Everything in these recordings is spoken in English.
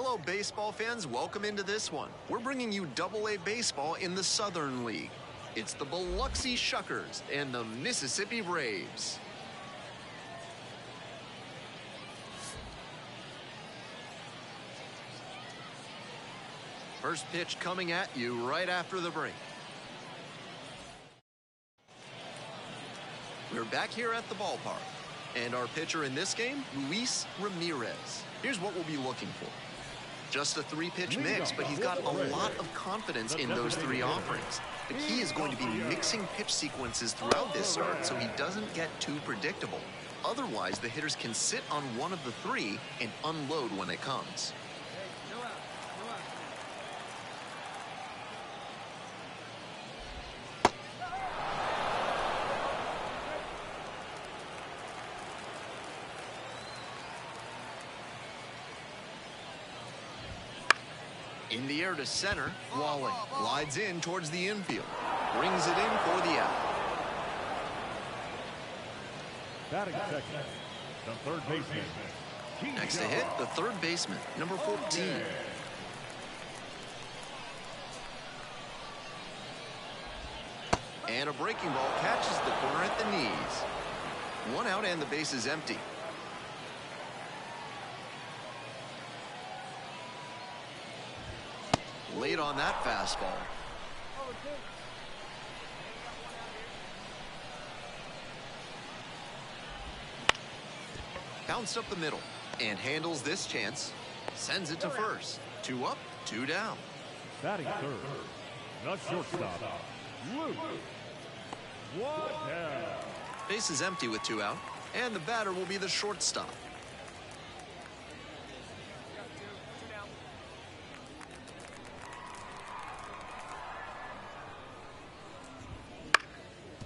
Hello, baseball fans. Welcome into this one. We're bringing you Double-A baseball in the Southern League. It's the Biloxi Shuckers and the Mississippi Braves. First pitch coming at you right after the break. We're back here at the ballpark. And our pitcher in this game, Luis Ramirez. Here's what we'll be looking for. Just a three-pitch mix, but he's got a lot of confidence in those three offerings. The key is going to be mixing pitch sequences throughout this start so he doesn't get too predictable. Otherwise, the hitters can sit on one of the three and unload when it comes. In the air to center, Walling glides in towards the infield. Brings it in for the out. Batting second, the third baseman. Next to hit, the third baseman, number 14. And a breaking ball catches the corner at the knees. One out and the base is empty. Late on that fastball. Bounced up the middle and handles this chance. Sends it to first. 2 up, 2 down. Batting third, the shortstop, Luke. 1 down. Base is empty with 2 out, and the batter will be the shortstop.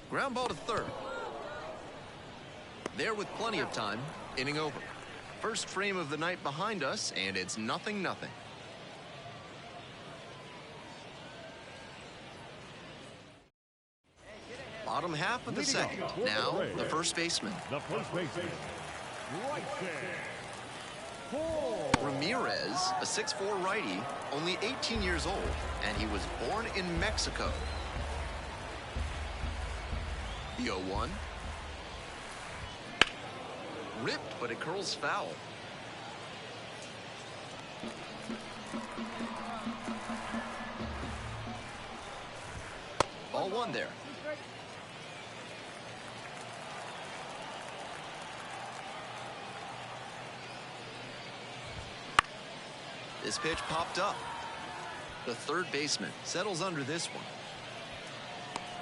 Ground ball to third. There with plenty of time, inning over. First frame of the night behind us, and it's 0-0. Bottom half of the second. Now, the first baseman. The first baseman, right there. Ramirez, a 6'4" righty, only 18 years old, and he was born in Mexico. The 0-1. Ripped, but it curls foul. Ball 1 there. This pitch popped up. The third baseman settles under this one.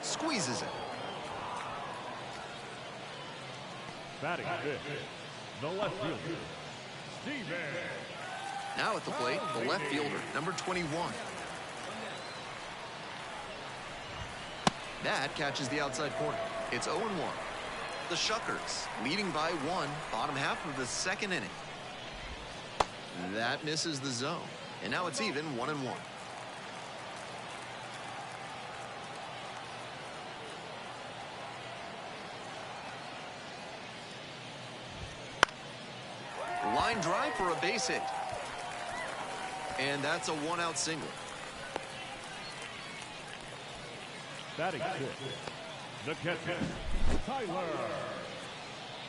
Squeezes it. Batting fifth, the left fielder, Steven. Now at the plate, the left fielder, number 21. That catches the outside corner. It's 0-1. The Shuckers leading by 1, bottom half of the second inning. That misses the zone. And now it's even 1-1. Line drive for a base hit. And that's a 1-out single. Batting sixth, the catcher, Tyler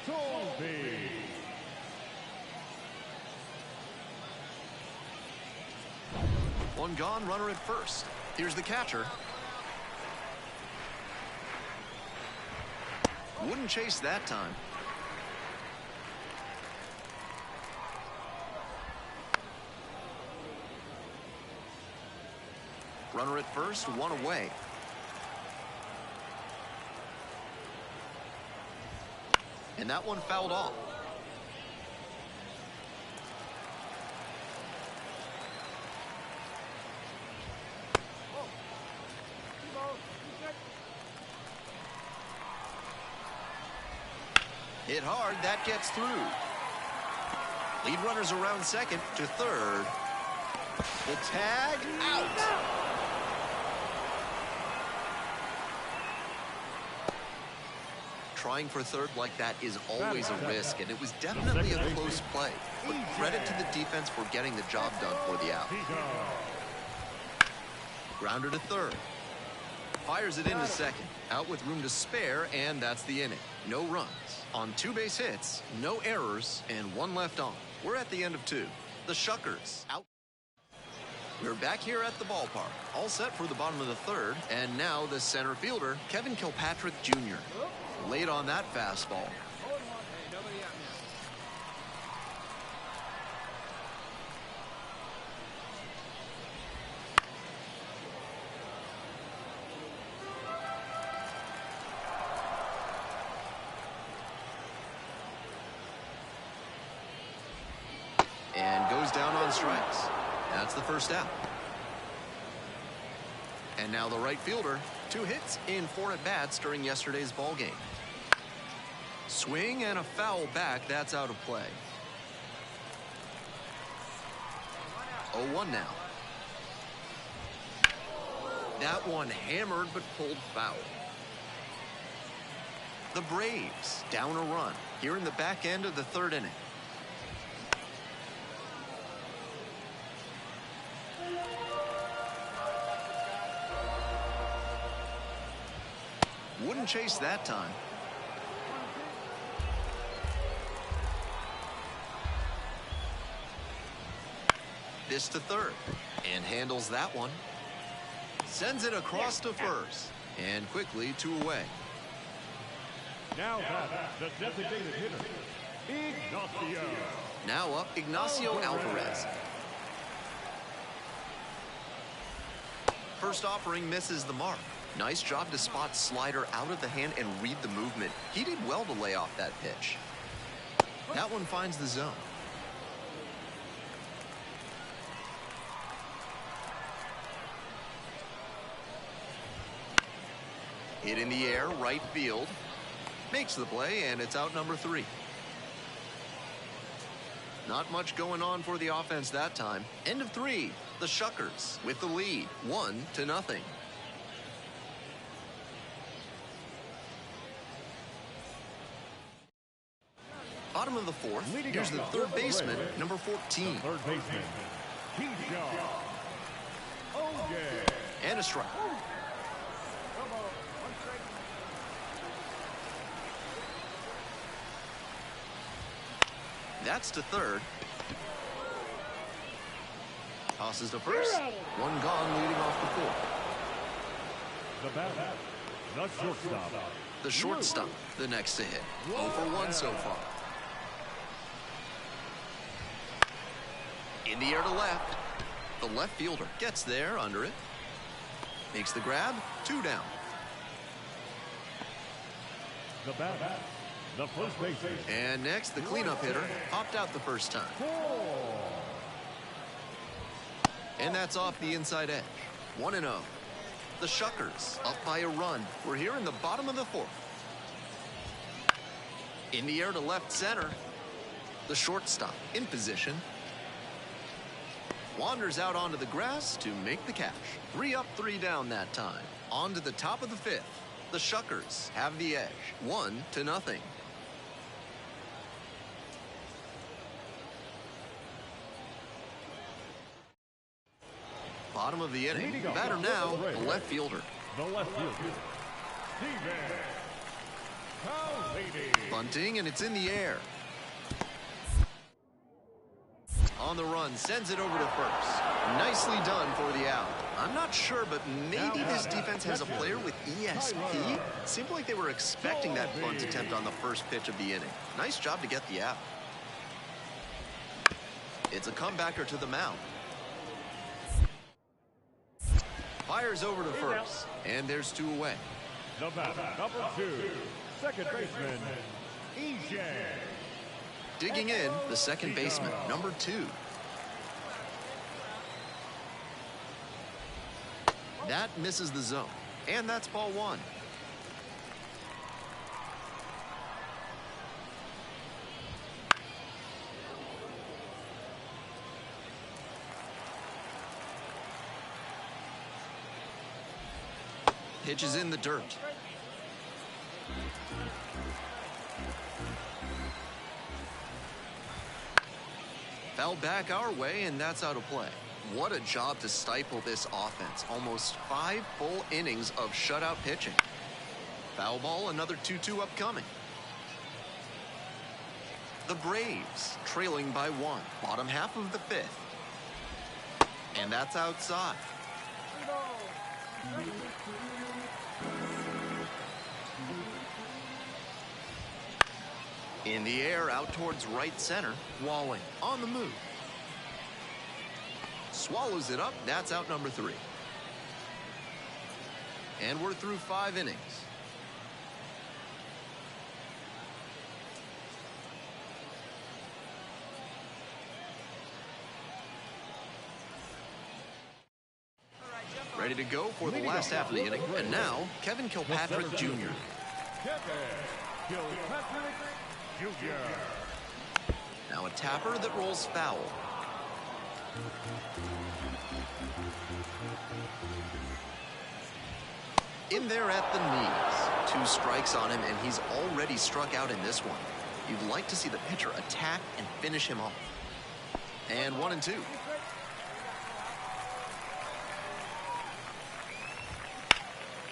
Colby. One gone, runner at first. Here's the catcher. Wouldn't chase that time. Runner at first, 1 away. And that one fouled off. Hit hard, that gets through. Lead runners around second to third. The tag out. trying for third like that is always a risk, and it was definitely a close play. But credit to the defense for getting the job done for the out. Grounder to third. Fires it into second. Out with room to spare, and that's the inning. No runs. On 2 base hits, no errors, and 1 left on. We're at the end of 2. The Shuckers out. We're back here at the ballpark, all set for the bottom of the 3rd, and now the center fielder, Kevin Kilpatrick Jr. Late on that fastball. And goes down on strikes. That's the first out. And now the right fielder, 2 hits in 4 at-bats during yesterday's ball game. Swing and a foul back. That's out of play. 0-1 now. That one hammered but pulled foul. The Braves down a run here in the back end of the 3rd inning. Wouldn't chase that time. This to third, and handles that one. Sends it across to first, and quickly 2 away. Now that's the designated hitter, Ignacio. Now up, Ignacio Alvarez. First offering misses the mark. Nice job to spot slider out of the hand and read the movement. He did well to lay off that pitch. That one finds the zone. Hit in the air, right field. Makes the play, and it's out number 3. Not much going on for the offense that time. End of 3. The Shuckers with the lead, 1-0. Bottom of the 4th. Here's the 3rd baseman, number 14. 3rd baseman, And a strike. That's to third. Tosses to first. 1 gone, leading off the 4th. The batter, the shortstop. The shortstop, the next to hit. 0 for 1 so far. In the air to left. The left fielder gets there under it. Makes the grab. 2 down. The batter, the first baseman. And next, the cleanup hitter popped out the first time. And that's off the inside edge. 1-0. The Shuckers up by a run. We're here in the bottom of the 4th. In the air to left center. The shortstop in position. Wanders out onto the grass to make the catch. 3 up, 3 down that time. On to the top of the 5th. The Shuckers have the edge. 1-0. Bottom of the inning. Batter now, the left fielder. The left fielder, Bunting, and it's in the air. On the run, sends it over to first. Nicely done for the out. I'm not sure, but maybe this defense has a player with ESP. Seemed like they were expecting that bunt attempt on the first pitch of the inning. Nice job to get the out. It's a comebacker to the mound. Fires over to first, and there's 2 away. the batter, number 2, second baseman, EJ. Digging in, the second baseman, number 2. That misses the zone, and that's ball 1. Pitch is in the dirt. Foul back our way, and that's out of play. What a job to stifle this offense. Almost 5 full innings of shutout pitching. Foul ball, another 2-2 upcoming. The Braves trailing by 1. Bottom half of the 5th. And that's outside. In the air, out towards right center. Walling on the move. Swallows it up. That's out number 3. And we're through 5 innings. Ready to go for the last half of the inning. And now, Kevin Kilpatrick Jr. Now a tapper that rolls foul. In there at the knees. 2 strikes on him, and he's already struck out in this one. You'd like to see the pitcher attack and finish him off. And 1-2.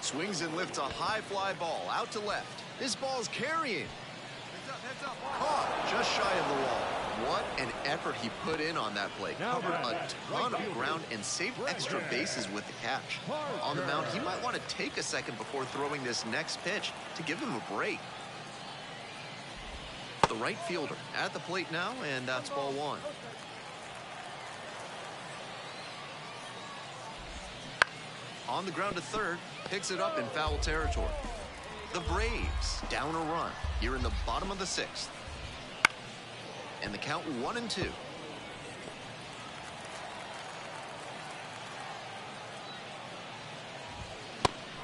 Swings and lifts a high fly ball out to left. This ball's carrying. Caught just shy of the wall. What an effort he put in on that play. Covered a ton of ground and saved extra bases with the catch. On the mound, he might want to take a second before throwing this next pitch to give him a break. The right fielder at the plate now, and that's ball 1. On the ground to third, picks it up in foul territory. The Braves down a run here in the bottom of the 6th. And the count 1-2.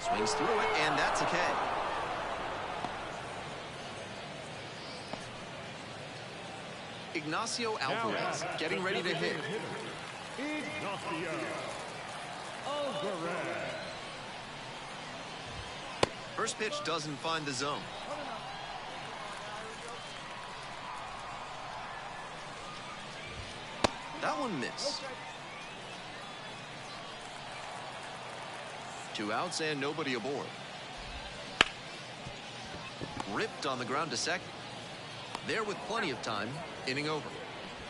Swings through it, and that's a K. Ignacio Alvarez getting ready to hit. First pitch doesn't find the zone. That one missed. 2 outs and nobody aboard. Ripped on the ground to second. There with plenty of time. Inning over.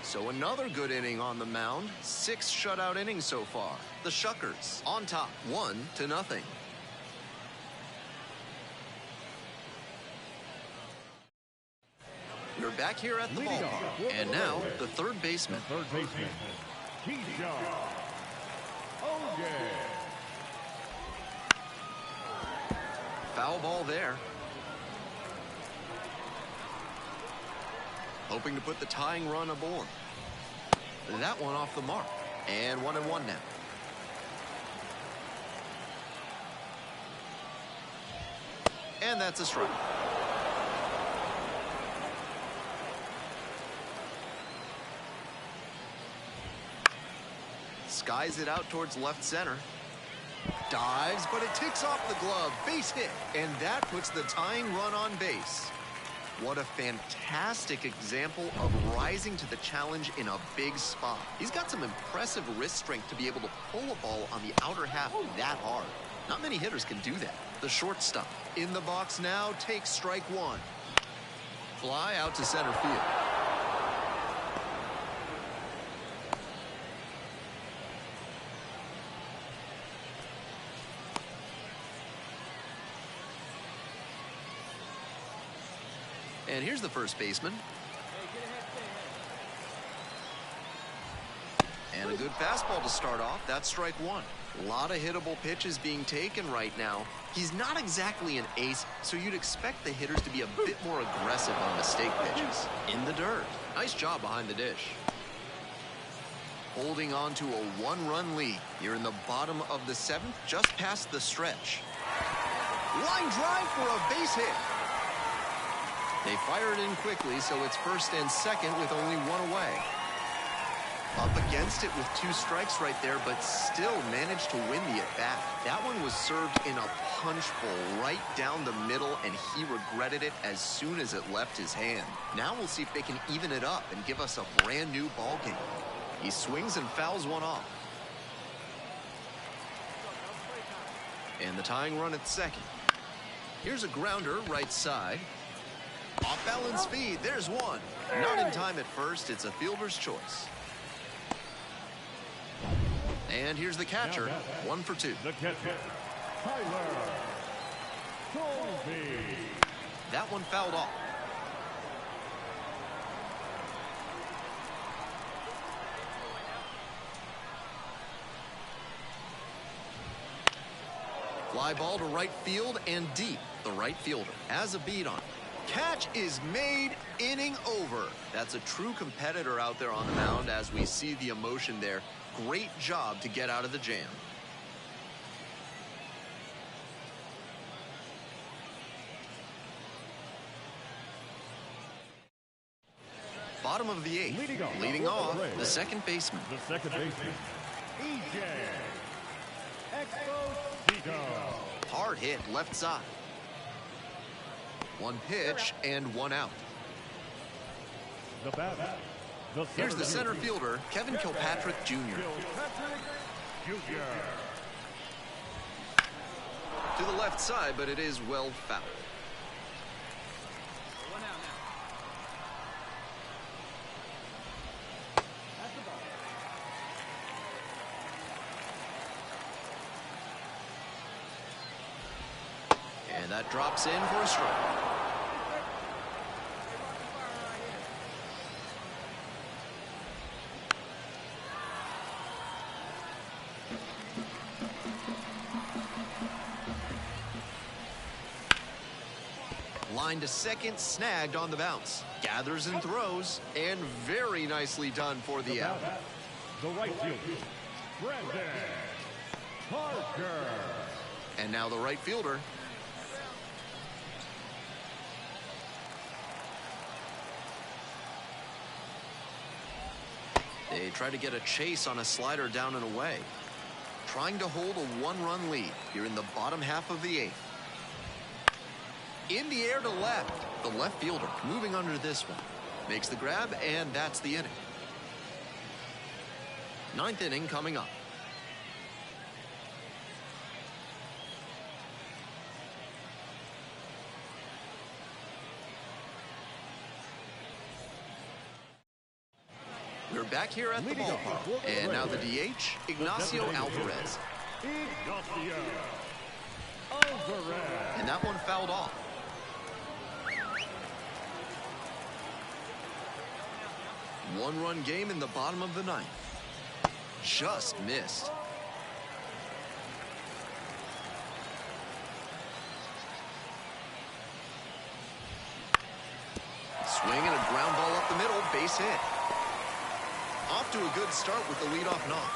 So another good inning on the mound. 6 shutout innings so far. The Shuckers on top, 1-0. We're back here at the ballpark. And now, the third baseman. Foul ball there. Hoping to put the tying run aboard. That one off the mark. And 1-1 now. And that's a strike. Skies it out towards left center. Dives, but it ticks off the glove. Base hit. And that puts the tying run on base. What a fantastic example of rising to the challenge in a big spot. He's got some impressive wrist strength to be able to pull a ball on the outer half that hard. Not many hitters can do that. The shortstop in the box now takes strike 1. Fly out to center field. And here's the first baseman. And a good fastball to start off. That's strike 1. A lot of hittable pitches being taken right now. He's not exactly an ace, so you'd expect the hitters to be a bit more aggressive on mistake pitches. In the dirt. Nice job behind the dish. Holding on to a 1-run lead. You're in the bottom of the 7th, just past the stretch. Line drive for a base hit. They fire it in quickly, so it's first and second with only 1 away. Up against it with 2 strikes right there, but still managed to win the at-bat. That one was served in a punch bowl right down the middle, and he regretted it as soon as it left his hand. Now we'll see if they can even it up and give us a brand new ball game. He swings and fouls one off. And the tying run at second. Here's a grounder right side. Off balance speed, there's one. Not in time at first, it's a fielder's choice. And here's the catcher, 1 for 2. The catcher, Tyler Colby. That one fouled off. Fly ball to right field and deep. The right fielder has a beat on it. Catch is made, inning over. That's a true competitor out there on the mound as we see the emotion there. Great job to get out of the jam. Bottom of the 8th. Leading off, the second baseman. The second baseman, E.J. Exposito. Hard hit left side. 1 pitch and 1 out. The batter. Here's the center fielder, Kevin Kilpatrick Jr. To the left side, but it is well fouled. And that drops in for a strike. Line to second, snagged on the bounce. Gathers and throws, and very nicely done for the out. The right fielder, Brandon Parker. And now the right fielder. They try to get a chase on a slider down and away. Trying to hold a 1-run lead here in the bottom half of the 8th. In the air to left. The left fielder moving under this one. Makes the grab, and that's the inning. 9th inning coming up. We're back here at the ballpark. And now the DH, Ignacio Alvarez. And that one fouled off. One-run game in the bottom of the 9th. Just missed. Swing and a ground ball up the middle, base hit. Off to a good start with the leadoff knock.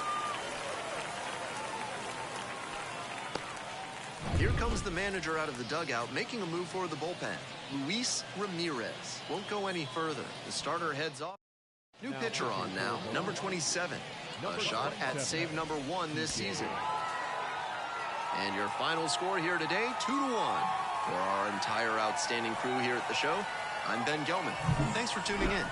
Here comes the manager out of the dugout, making a move for the bullpen. Luis Ramirez won't go any further. The starter heads off. New pitcher on now, number 27. A shot at save number 1 this season. And your final score here today, 2-1. For our entire outstanding crew here at the show, I'm Ben Gelman. Thanks for tuning in.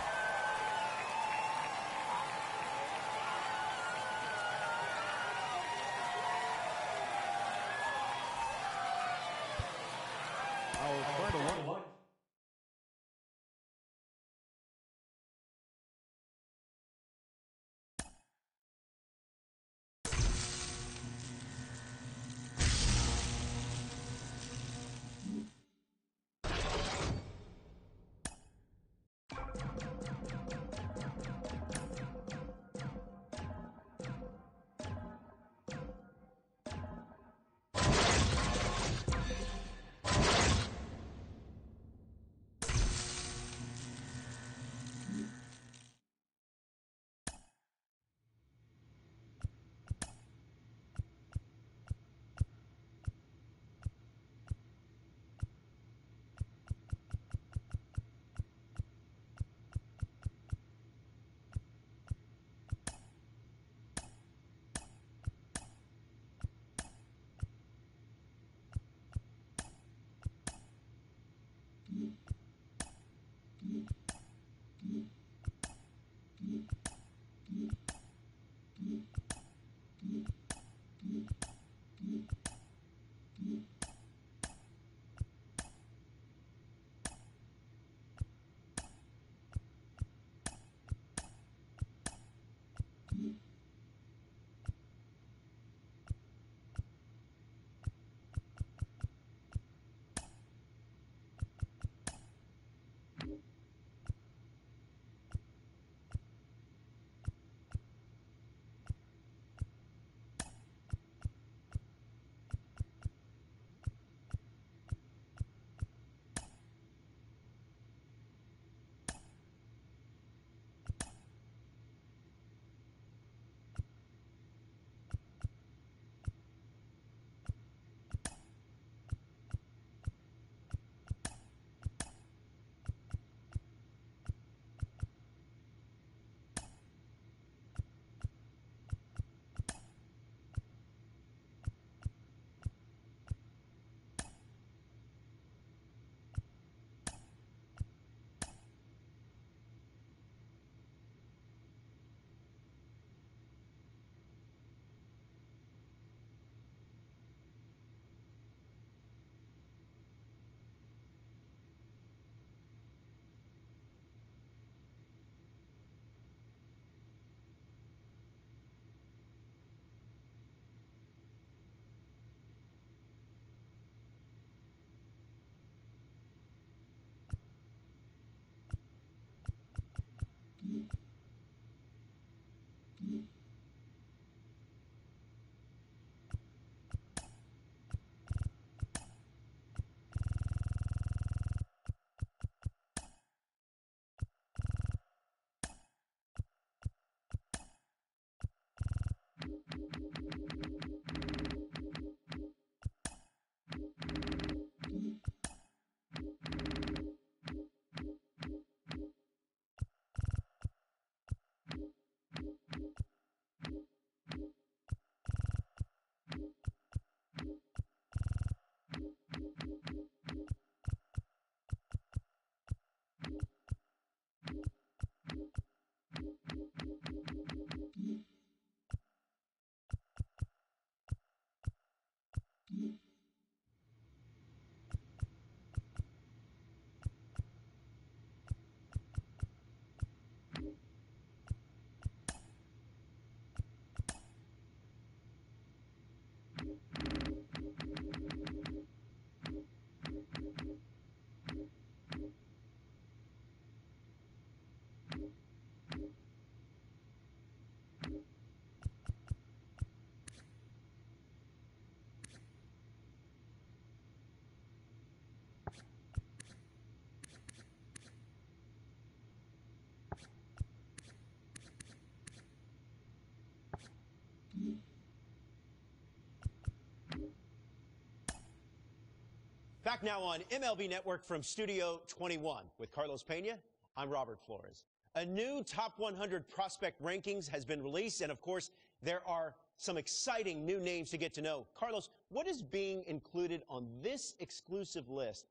Back now on MLB Network from Studio 21 with Carlos Pena. I'm Robert Flores. A new Top 100 prospect rankings has been released, and of course, there are some exciting new names to get to know. Carlos, what is being included on this exclusive list?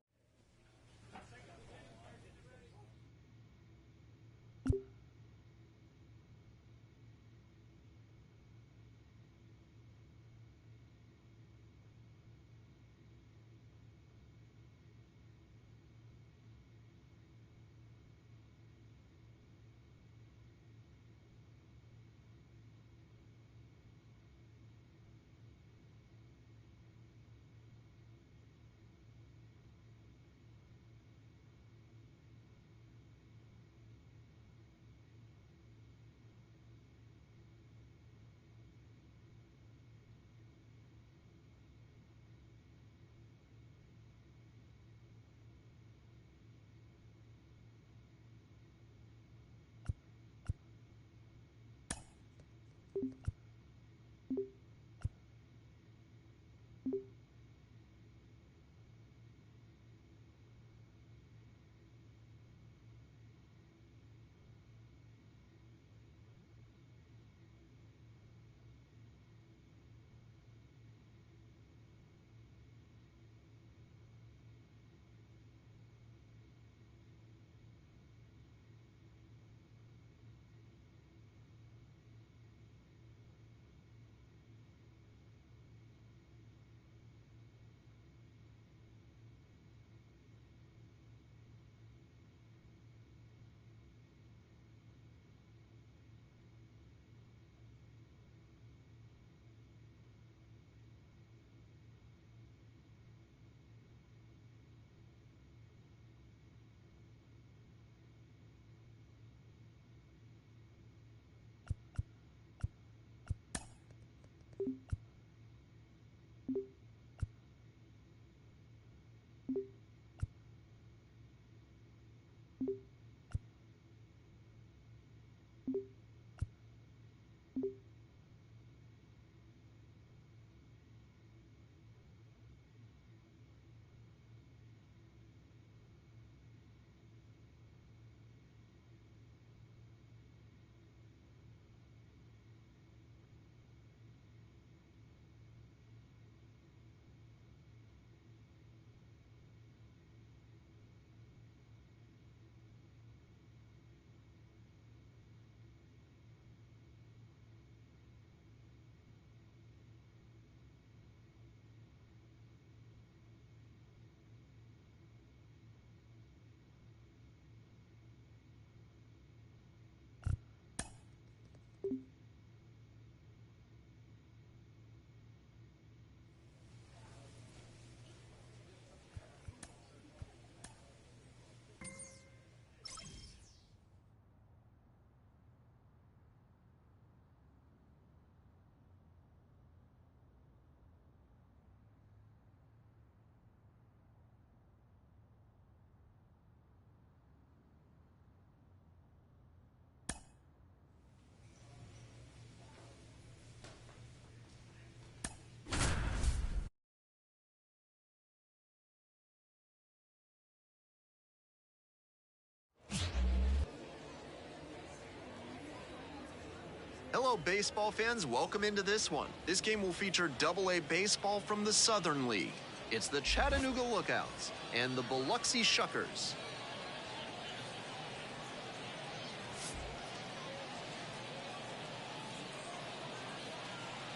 Hello, baseball fans. Welcome into this one. This game will feature Double-A baseball from the Southern League. It's the Chattanooga Lookouts and the Biloxi Shuckers.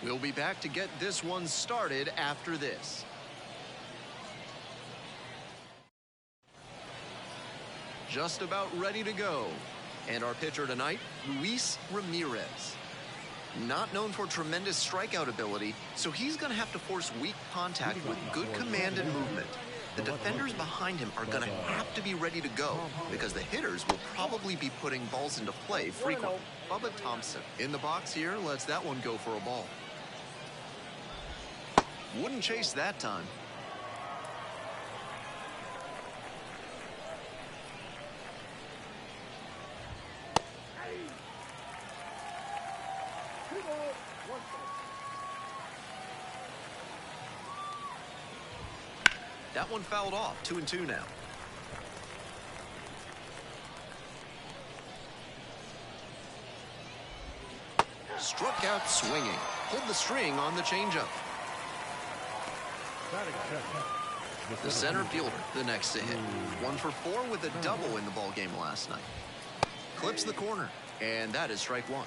We'll be back to get this one started after this. Just about ready to go. And our pitcher tonight, Luis Ramirez. Not known for tremendous strikeout ability, so he's going to have to force weak contact with good command and movement. The defenders behind him are going to have to be ready to go because the hitters will probably be putting balls into play frequently. Bubba Thompson in the box here lets that one go for a ball. Wouldn't chase that time. That one fouled off. 2-2 now. Struck out swinging. Pulled the string on the changeup. The center fielder, the next to hit. 1 for 4 with a double in the ball game last night. Clips the corner, and that is strike one.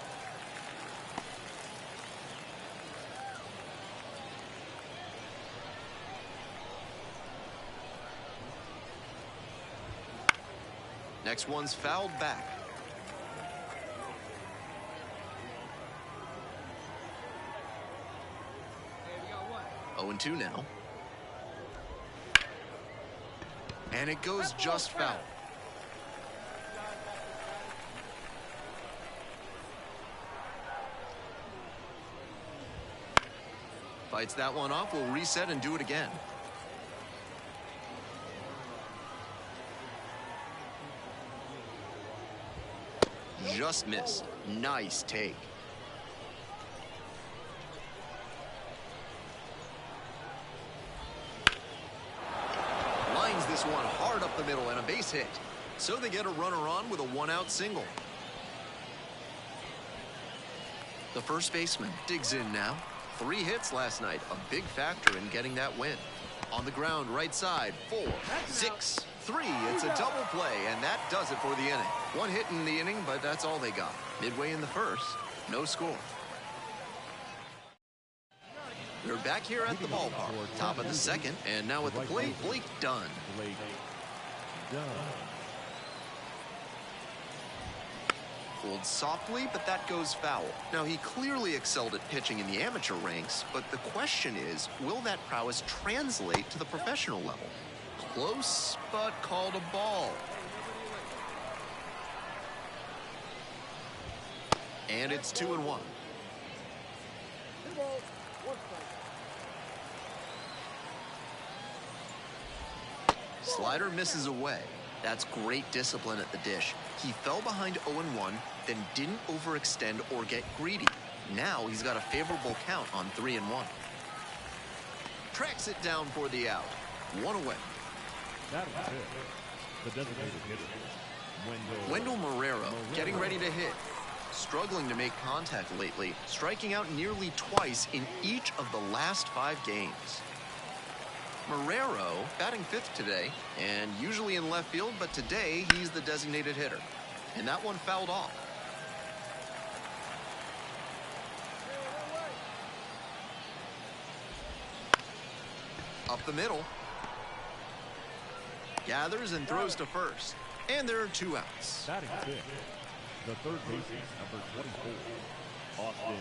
Next one's fouled back. 0-2 now. And it goes just foul. Fights that one off. We'll reset and do it again. Just missed. Nice take. Lines this one hard up the middle and a base hit. So they get a runner on with a one-out single. The first baseman digs in now. 3 hits last night, a big factor in getting that win. On the ground, right side, 4, 6, 3. It's a double play, and that does it for the inning. 1 hit in the inning, but that's all they got. Midway in the first, no score. We're back here at the ballpark. Top of the second, and now at the plate, Blake Dunn. Pulled softly, but that goes foul. Now, he clearly excelled at pitching in the amateur ranks, but the question is, will that prowess translate to the professional level? Close, but called a ball. And it's 2-1. Slider misses away. That's great discipline at the dish. He fell behind 0-1, then didn't overextend or get greedy. Now he's got a favorable count on 3-1. Tracks it down for the out. 1 away. That was it. The designated hitter, Wendell Marrero getting ready to hit. Struggling to make contact lately, striking out nearly twice in each of the last 5 games. Marrero batting 5th today, and usually in left field, but today he's the designated hitter. And that one fouled off. Up the middle. Gathers and throws to first. And there are 2 outs. batting 5th, the third baseman, number 24, Austin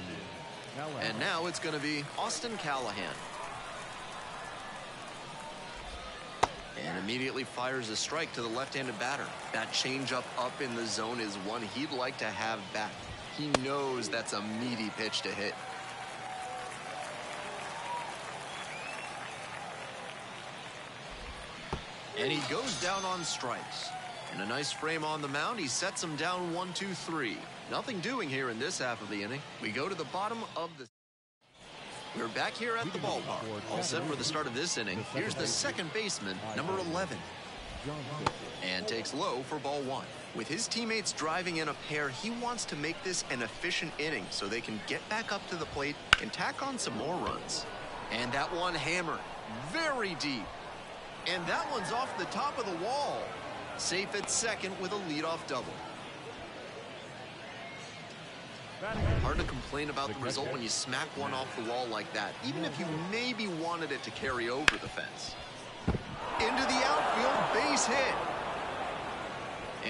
Callahan. And now it's going to be Austin Callahan. And immediately fires a strike to the left-handed batter. That changeup up in the zone is one he'd like to have back. He knows that's a meaty pitch to hit. And he goes down on strikes. In a nice frame on the mound, he sets him down 1-2-3. Nothing doing here in this half of the inning. We go to the bottom of the... We're back here at the ballpark. All set for the start of this inning. Here's the second baseman, number 11. And takes low for ball 1. With his teammates driving in a pair, he wants to make this an efficient inning so they can get back up to the plate and tack on some more runs. And that one hammered very deep. And that one's off the top of the wall. Safe at second with a leadoff double. Hard to complain about the result when you smack one off the wall like that, even if you maybe wanted it to carry over the fence. Into the outfield, base hit.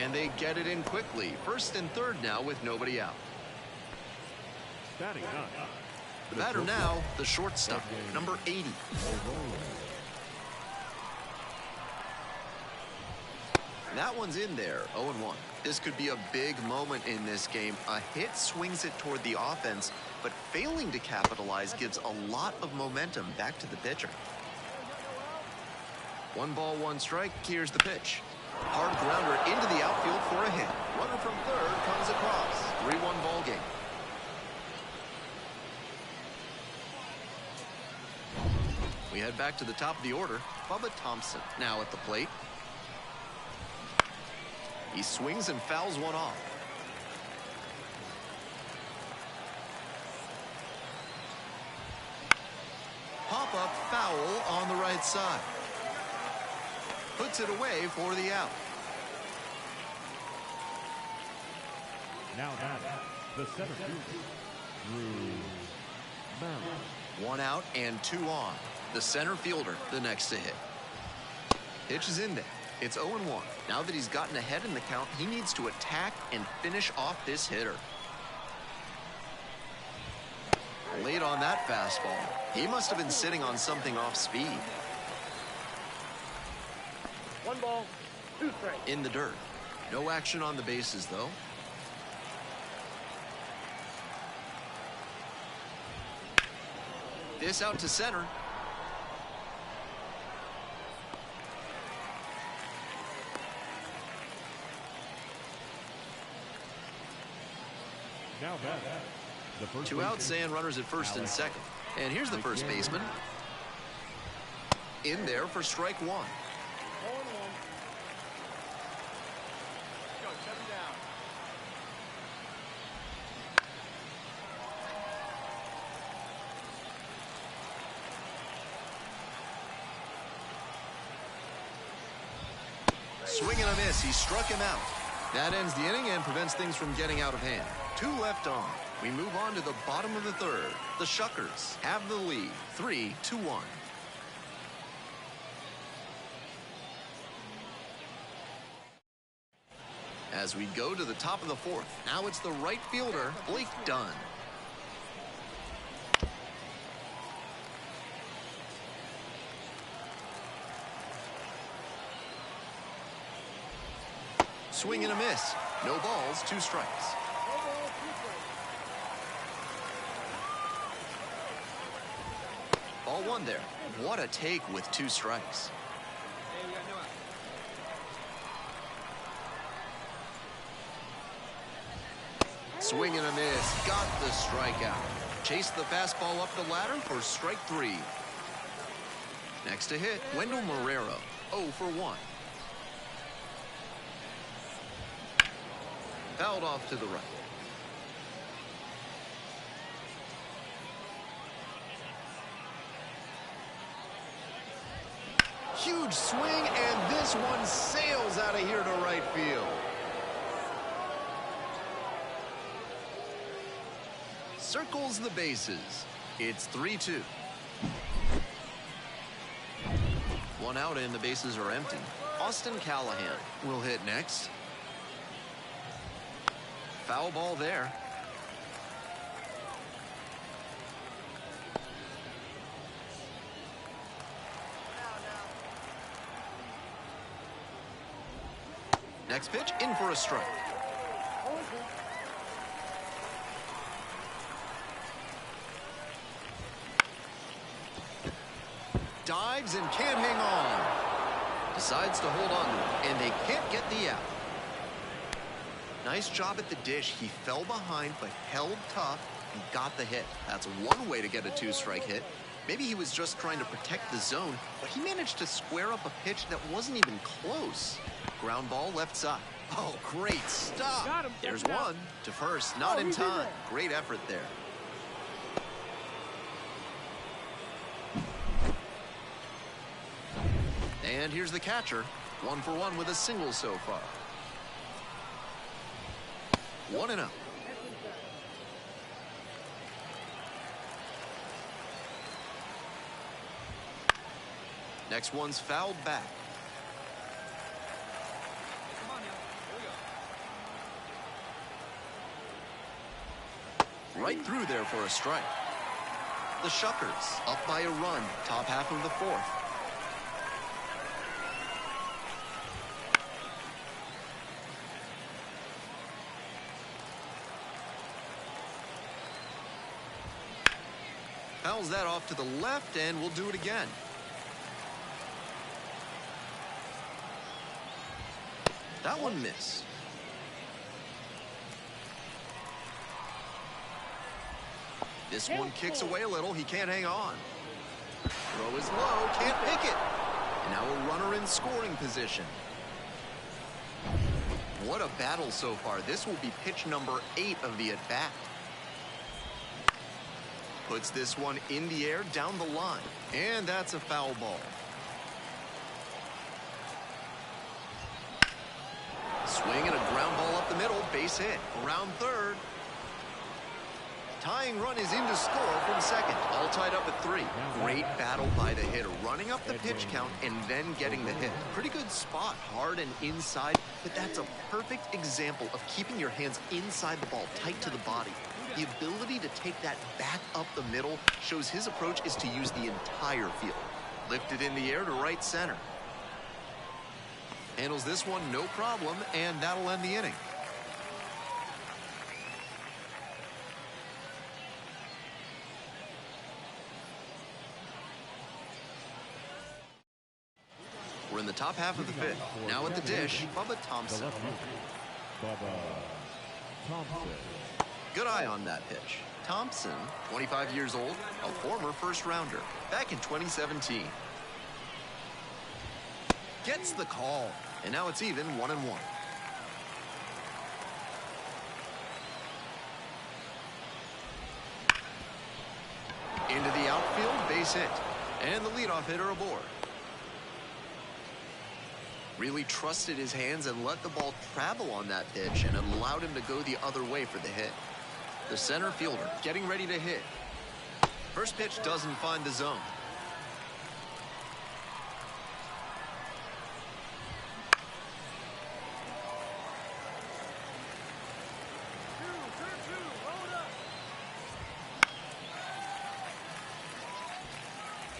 And they get it in quickly. First and third now with nobody out. The batter now, the shortstop, number 80. That one's in there, 0-1. This could be a big moment in this game. A hit swings it toward the offense, but failing to capitalize gives a lot of momentum back to the pitcher. 1 ball, 1 strike. Here's the pitch. Hard grounder into the outfield for a hit. Runner from third comes across. 3-1 ball game. We head back to the top of the order. Bubba Thompson now at the plate. He swings and fouls one off. Pop-up foul on the right side. Puts it away for the out. Now the center fielder, Drew Barrett. 1 out and 2 on. The center fielder, the next to hit. Pitch is in there. It's 0-1. Now that he's gotten ahead in the count, he needs to attack and finish off this hitter. Late on that fastball. He must have been sitting on something off speed. 1 ball, 2 strikes. In the dirt. No action on the bases, though. This out to center. Now the first 2 outs and runners at first and second. And here's the first baseman. In there for strike 1. 0-1. Go, 7 down. Swing and a miss. He struck him out. That ends the inning and prevents things from getting out of hand. 2 left on. We move on to the bottom of the third. The Shuckers have the lead, 3-1. As we go to the top of the fourth, now it's the right fielder, Blake Dunn. Swing and a miss. No balls, 2 strikes. Ball 1 there. What a take with 2 strikes. Swing and a miss. Got the strikeout. Chased the fastball up the ladder for strike 3. Next to hit, Wendell Marrero. 0 for 1. Fouled off to the right. Huge swing, and this one sails out of here to right field. Circles the bases. It's 3-2. 1 out and the bases are empty. Austin Callahan will hit next. Foul ball there. Next pitch, in for a strike. Dives and can't hang on. Decides to hold on to it, and they can't get the out. Nice job at the dish. He fell behind, but held tough and got the hit. That's one way to get a 2-strike hit. Maybe he was just trying to protect the zone, but he managed to square up a pitch that wasn't even close. Ground ball left side. Oh, great stop. Got him. There's one to first, not in time. Great effort there. And here's the catcher. 1 for 1 with a single so far. 1-0. Next one's fouled back. Right through there for a strike. The Shuckers up by a run, top half of the fourth. Fouls that off to the left, and we'll do it again. That one missed. This one kicks away a little. He can't hang on. Throw is low, can't pick it. And now a runner in scoring position. What a battle so far. This will be pitch number 8 of the at-bat. Puts this one in the air down the line. And that's a foul ball. Swing and a ground ball up the middle. Base hit. Around third. Tying run is in to score from second. All tied up at 3. Great battle by the hitter. Running up the pitch count and then getting the hit. Pretty good spot. Hard and inside. But that's a perfect example of keeping your hands inside the ball, tight to the body. The ability to take that back up the middle shows his approach is to use the entire field. Lifted in the air to right center. Handles this one no problem, and that'll end the inning. We're in the top half of the 5th. Now at the dish, Bubba Thompson. Good eye on that pitch. Thompson, 25 years old, a former first-rounder, back in 2017. Gets the call, and now it's even 1-1. Into the outfield, base hit, and the leadoff hitter aboard. Really trusted his hands and let the ball travel on that pitch, and it allowed him to go the other way for the hit. The center fielder getting ready to hit. First pitch doesn't find the zone.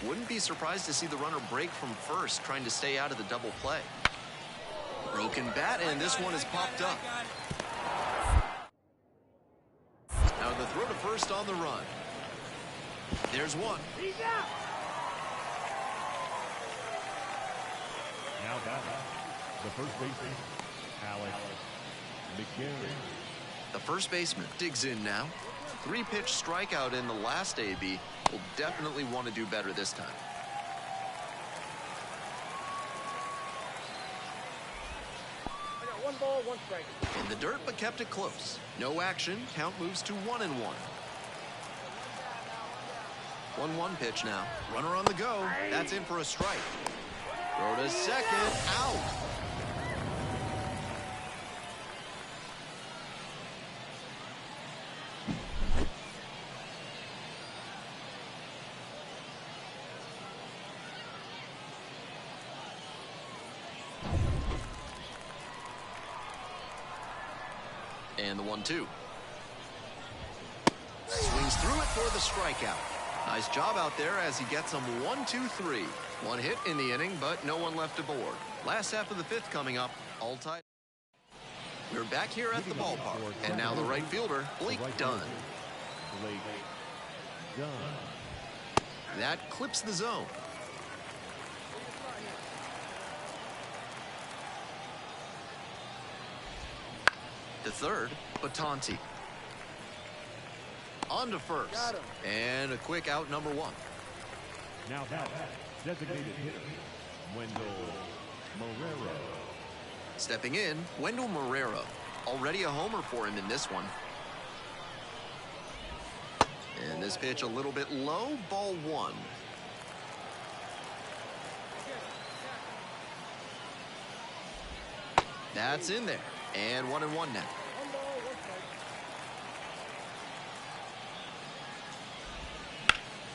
Wouldn't be surprised to see the runner break from first, trying to stay out of the double play. Broken bat, and this one is popped up. Now the throw to first on the run. There's one. He's out. Now batting, the first baseman, Alex McGarry. The first baseman digs in now. 3-pitch strikeout in the last AB. Will definitely want to do better this time. I got 1 ball, 1 strike. In the dirt, but kept it close. No action. Count moves to 1-1. 1-1 pitch now. Runner on the go. That's in for a strike. Throw to second. Out. And the 1-2. Swings through it for the strikeout. Nice job out there as he gets him 1-2-3. 1 hit in the inning, but no one left aboard. Last half of the 5th coming up, all tied. We're back here at the ballpark, and now the right fielder, Blake Dunn. That clips the zone. To third, Batanti. On to first. And a quick out, number 1. Now that designated hitter, Wendell Marrero. Stepping in, Wendell Marrero. Already a homer for him in this one. And this pitch a little bit low, ball 1. That's in there. And 1-1 now. 1 ball, 1 strike.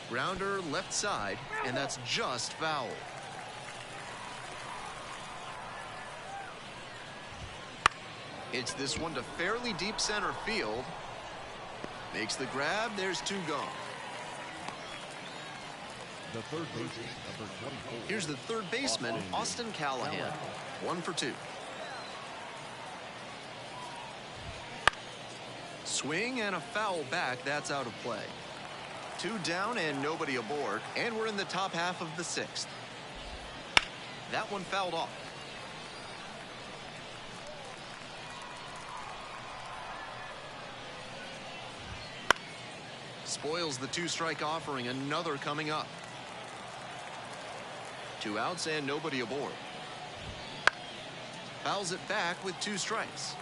Grounder left side, and that's just foul. Hits this one to fairly deep center field. Makes the grab. There's 2 gone. The third baseman, number 24. Here's the third baseman, Austin Callahan. 1 for 2. Swing and a foul back. That's out of play. 2 down and nobody aboard. And we're in the top half of the 6th. That one fouled off. Spoils the 2-strike offering. Another coming up. 2 outs and nobody aboard. Fouls it back with 2 strikes.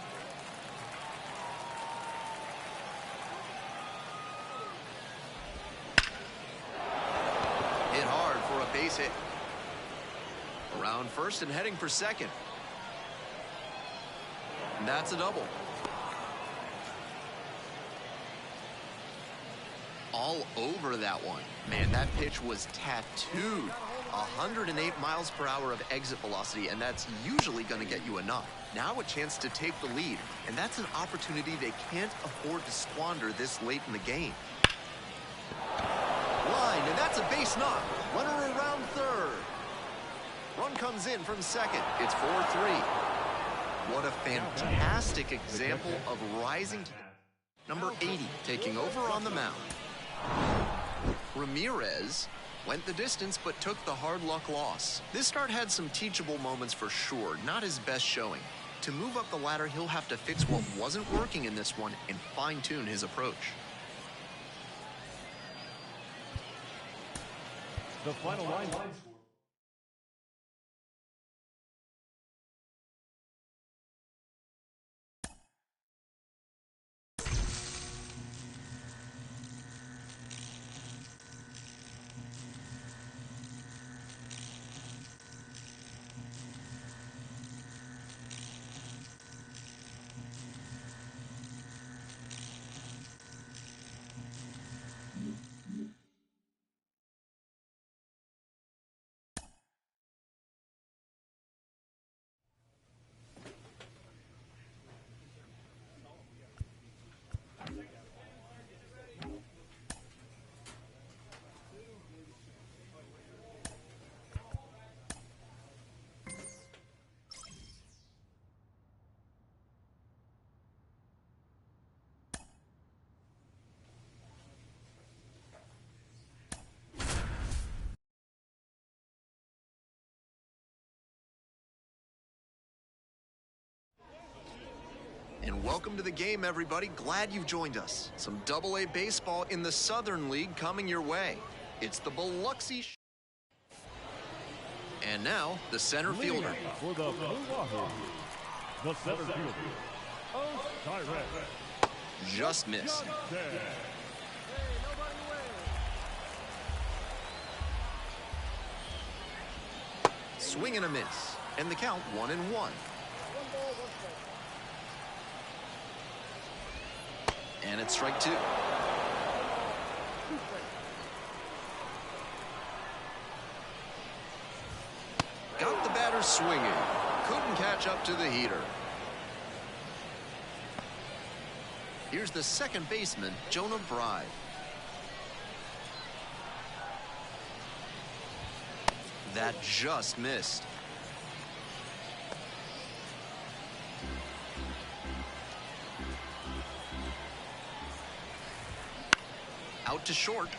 Hit hard for a base hit. Around first and heading for second. And that's a double. All over that one. Man, that pitch was tattooed. 108 miles per hour of exit velocity, and that's usually going to get you a knock. Now a chance to take the lead, and that's an opportunity they can't afford to squander this late in the game. Line, and that's a base knock. Runner around third. Run comes in from second. It's 4-3. What a fantastic example of rising to number 80, taking over on the mound. Ramirez went the distance but took the hard luck loss. This start had some teachable moments for sure, not his best showing. To move up the ladder, he'll have to fix what wasn't working in this one and fine-tune his approach. The final line score. And welcome to the game, everybody. Glad you've joined us. Some AA baseball in the Southern League coming your way. It's the Biloxi. And now, the center fielder. For the Blue Wahoo, the center fielder, Direct. Just missed. Swing and a miss. And the count 1-1. 1 ball, 1 strike. And it's strike 2. 2 strikes. Got the batter swinging. Couldn't catch up to the heater. Here's the second baseman, Jonah Bride. That just missed. Out to short.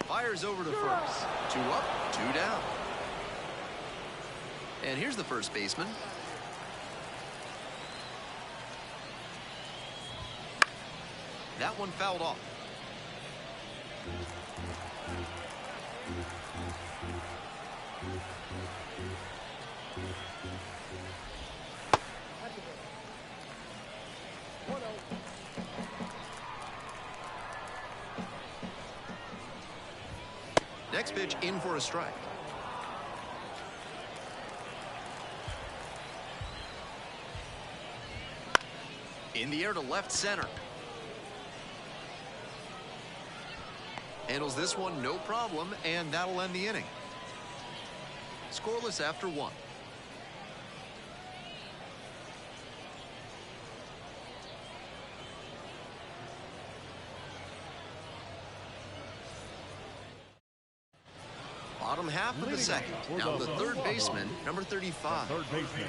Fires over to first. 2 up, 2 down. And here's the first baseman. That one fouled off. At the ball. 1 out. Next pitch in for a strike. In the air to left center. Handles this one no problem, and that'll end the inning. Scoreless after 1. Bottom half of the second. Now the third baseman, number 35. Third baseman.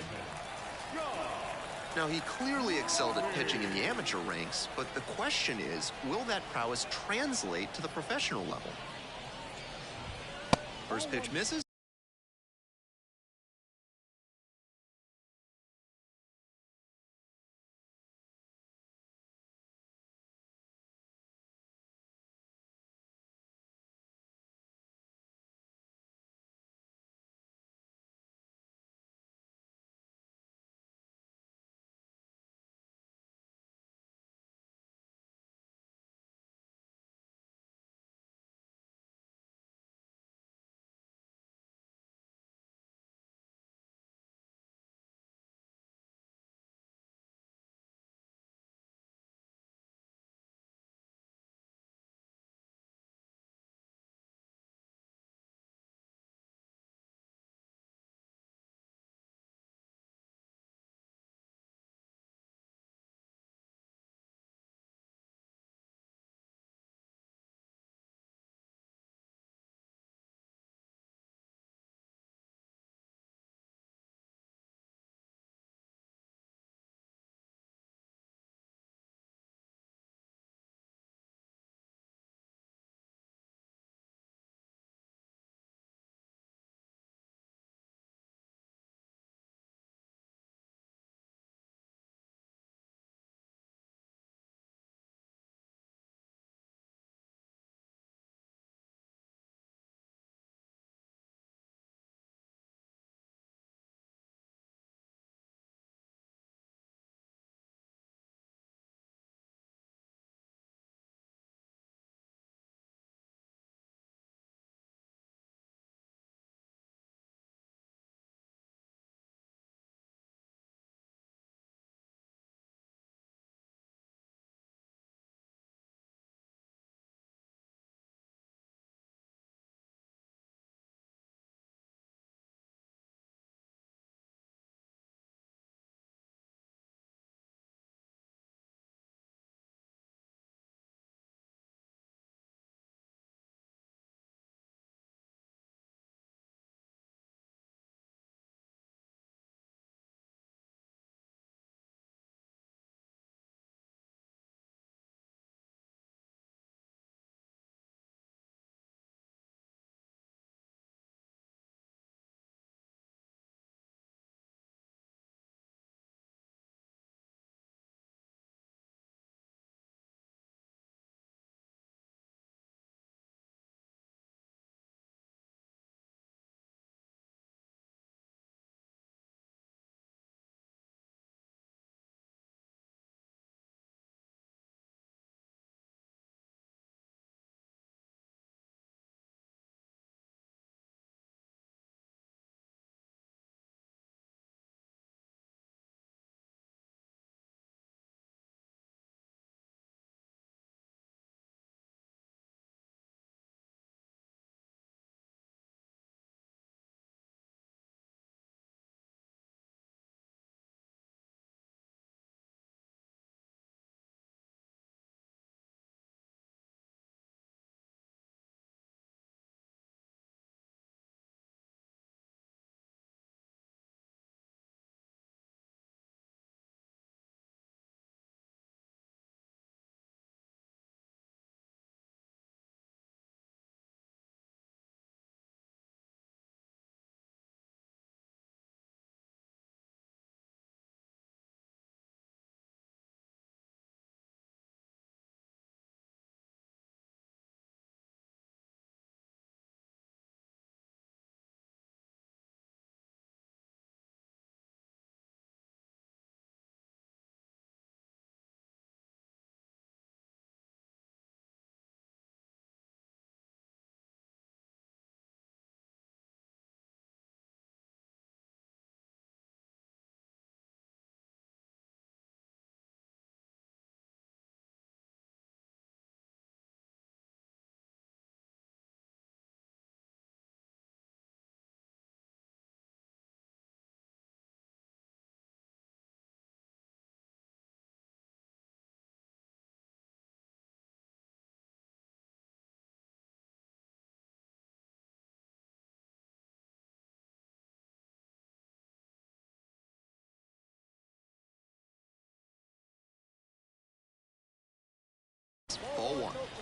Now, he clearly excelled at pitching in the amateur ranks, but the question is, will that prowess translate to the professional level? First pitch misses.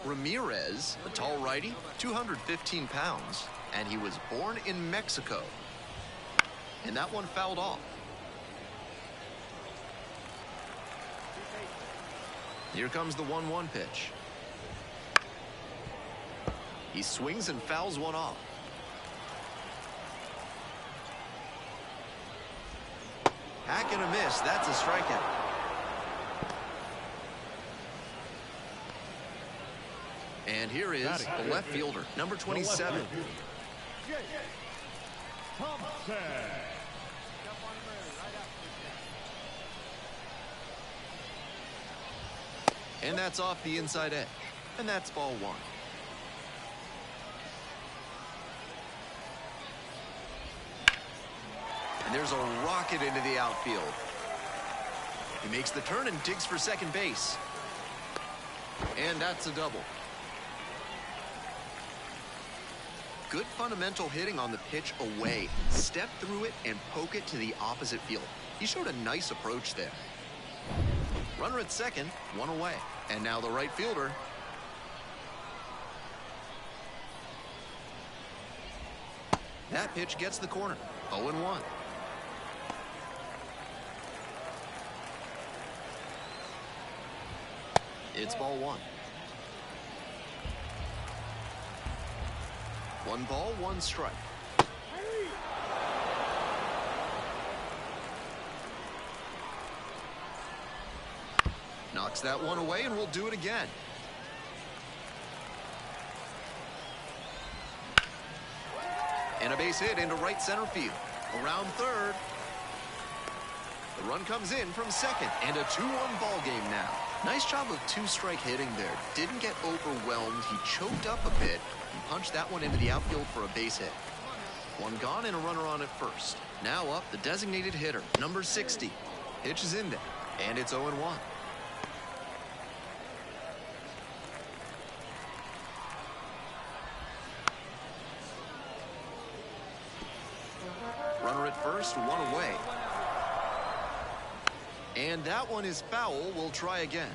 Ramirez, the tall righty, 215 pounds, and he was born in Mexico. And that one fouled off. Here comes the 1-1 pitch. He swings and fouls one off. Hack and a miss. That's a strikeout. And here is the left fielder, number 27. And that's off the inside edge. And that's ball one. And there's a rocket into the outfield. He makes the turn and digs for second base. And that's a double. Good fundamental hitting on the pitch away. Step through it and poke it to the opposite field. He showed a nice approach there. Runner at second, one away. And now the right fielder. That pitch gets the corner. 0-1. It's ball one. 1 ball, 1 strike. Knocks that one away, and we'll do it again. And a base hit into right center field. Around third. The run comes in from second, and a 2-1 ball game now. Nice job of two-strike hitting there. Didn't get overwhelmed. He choked up a bit and punched that one into the outfield for a base hit. One gone and a runner on at first. Now up the designated hitter, number 60. Pitch is in there, and it's 0-1. Runner at first, one away. And that one is foul. We'll try again.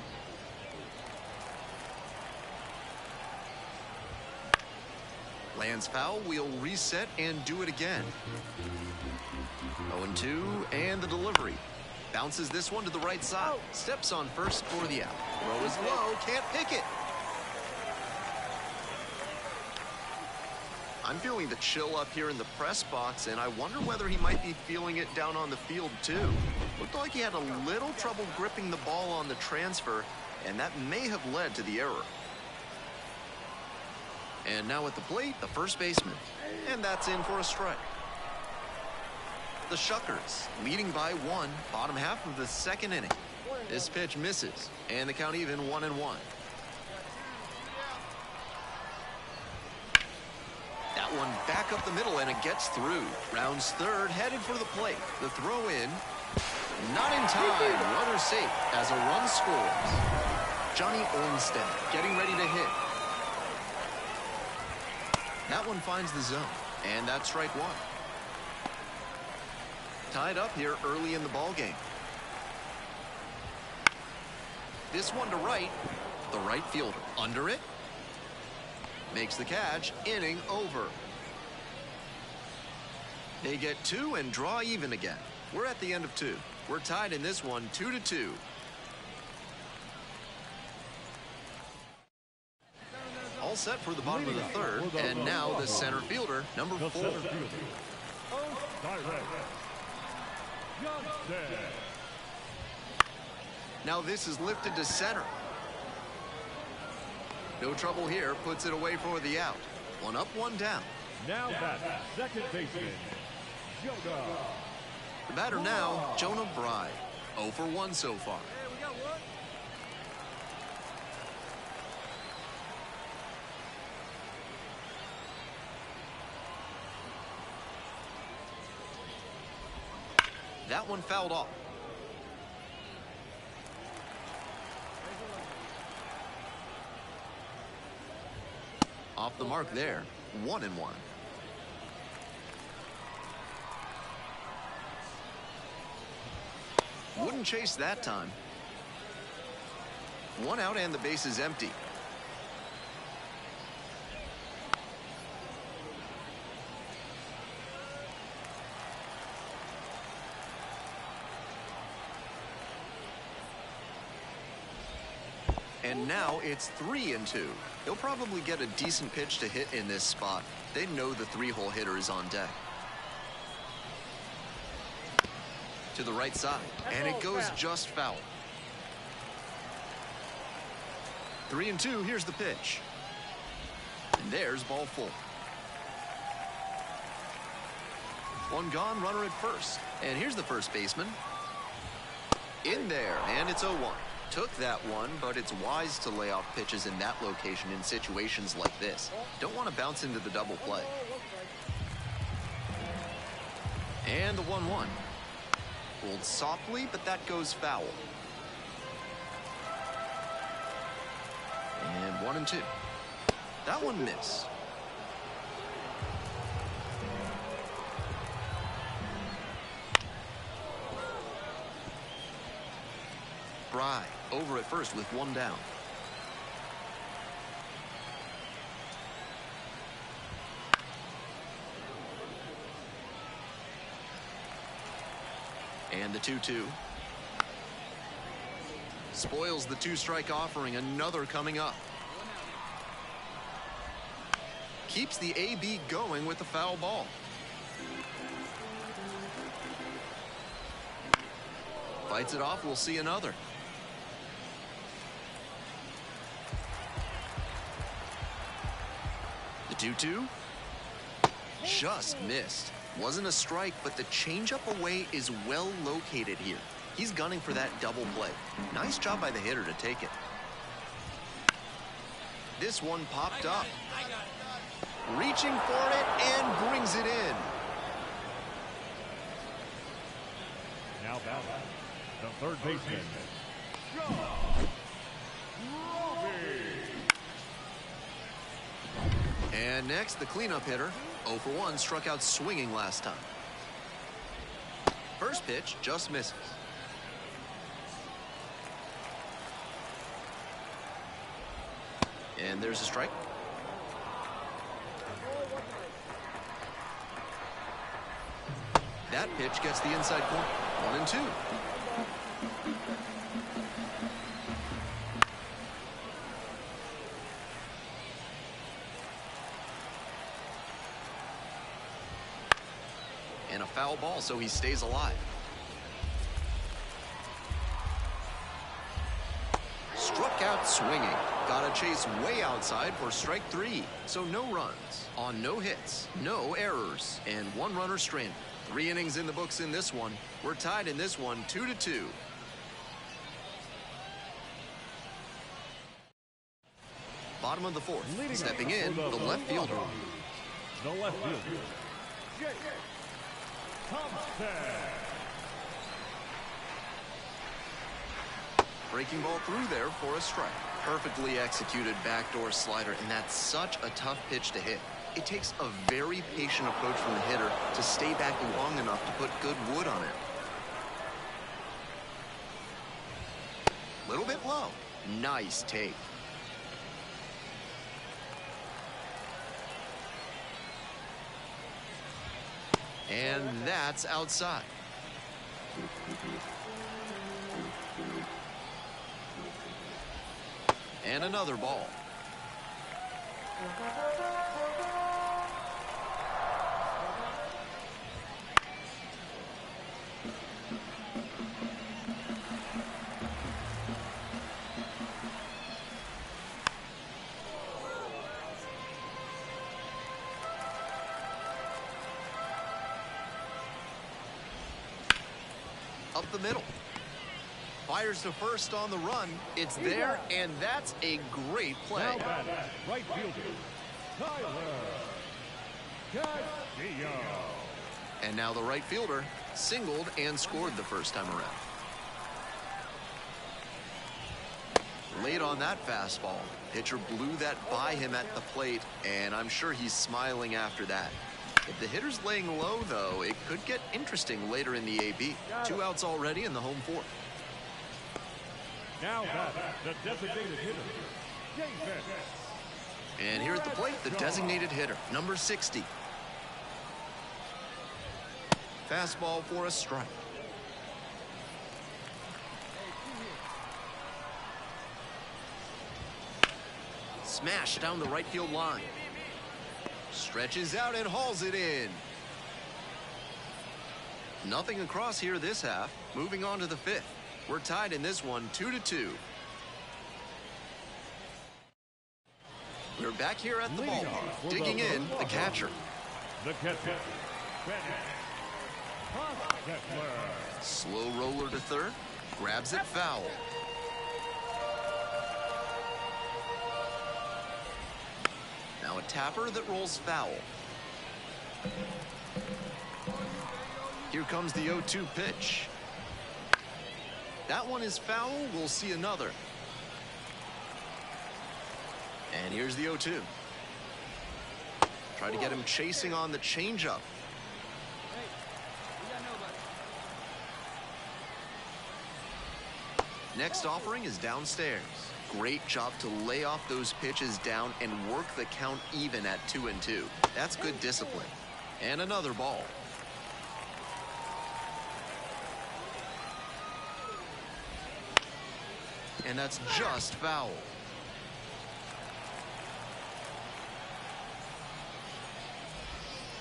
Lands foul. We'll reset and do it again. 0-2, and the delivery. Bounces this one to the right side. Steps on first for the out. Throw is low. Can't pick it. I'm feeling the chill up here in the press box, and I wonder whether he might be feeling it down on the field, too. Looked like he had a little trouble gripping the ball on the transfer, and that may have led to the error. And now at the plate, the first baseman. And that's in for a strike. The Shuckers leading by 1, bottom half of the second inning. This pitch misses, and the count even 1-1. That one back up the middle, and it gets through. Rounds third, headed for the plate. The throw in, not in time. Runner safe as a run scores. Johnny Olmstead getting ready to hit. That one finds the zone, and that's strike one. Tied up here early in the ball game. This one to right. The right fielder under it. Makes the catch. Inning over. They get 2 and draw even again. We're at the end of 2. We're tied in this one, 2-2. All set for the bottom of the third, and now the center fielder, number 4. Now this is lifted to center. No trouble here, puts it away for the out. 1 up, 1 down. Now that's second baseman, Jonah. The batter now, Jonah Bride. 0 for 1 so far. That one fouled off. Off the mark there. 1-1. Wouldn't chase that time. 1 out and the base is empty. And now it's 3-2. He'll probably get a decent pitch to hit in this spot. They know the 3-hole hitter is on deck. To the right side, and it goes just foul. 3-2, here's the pitch. And there's ball full. One gone, runner at first. And here's the first baseman. In there, and it's 0-1. Took that one, but it's wise to lay off pitches in that location in situations like this. Don't want to bounce into the double play. And the 1-1. Rolled softly, but that goes foul. And 1-2. That one missed. Bry over at first with one down. And the 2-2. Spoils the 2-strike offering. Another coming up. Keeps the AB going with the foul ball. Fights it off. We'll see another. The 2-2. Just missed. Wasn't a strike, but the changeup away is well located here. He's gunning for that double play. Nice job by the hitter to take it. This one popped up. Reaching for it and brings it in. Now batting, the third baseman, And next, the cleanup hitter. 0 for 1, struck out swinging last time. First pitch just misses. And there's a strike. That pitch gets the inside corner. 1-2. And a foul ball, so he stays alive. Struck out swinging. Got a chase way outside for strike 3. So no runs on no hits, no errors, and 1 runner stranded. 3 innings in the books in this one. We're tied in this one, 2-2. Bottom of the 4th. Stepping in, the left fielder. The left fielder, Breaking ball through there for a strike. Perfectly executed backdoor slider, and that's such a tough pitch to hit. It takes a very patient approach from the hitter to stay back long enough to put good wood on it. Little bit low. Nice take. And that's outside. And another ball. Up the middle. Fires to first on the run. It's there, and that's a great play. now batting, right fielder, Castillo. And now the right fielder singled and scored the first time around. Late on that fastball. Pitcher blew that by him at the plate, and I'm sure he's smiling after that. If the hitter's laying low, though, it could get interesting later in the AB. 2 outs already in the home 4th. Now batting, the designated hitter, Davis. And here at the plate, the designated hitter, number 60. Fastball for a strike. Smash down the right field line. Stretches out and hauls it in. Nothing across here this half. Moving on to the fifth. We're tied in this one 2-2. We're back here at the ballpark. Digging in, the catcher. The catcher. Slow roller to third. Grabs it foul. Now a tapper that rolls foul. Here comes the 0-2 pitch. That one is foul. We'll see another. And here's the 0-2. Try to get him chasing on the changeup. Next offering is downstairs. Great job to lay off those pitches down and work the count even at 2-2. That's good discipline. And another ball. And that's just foul.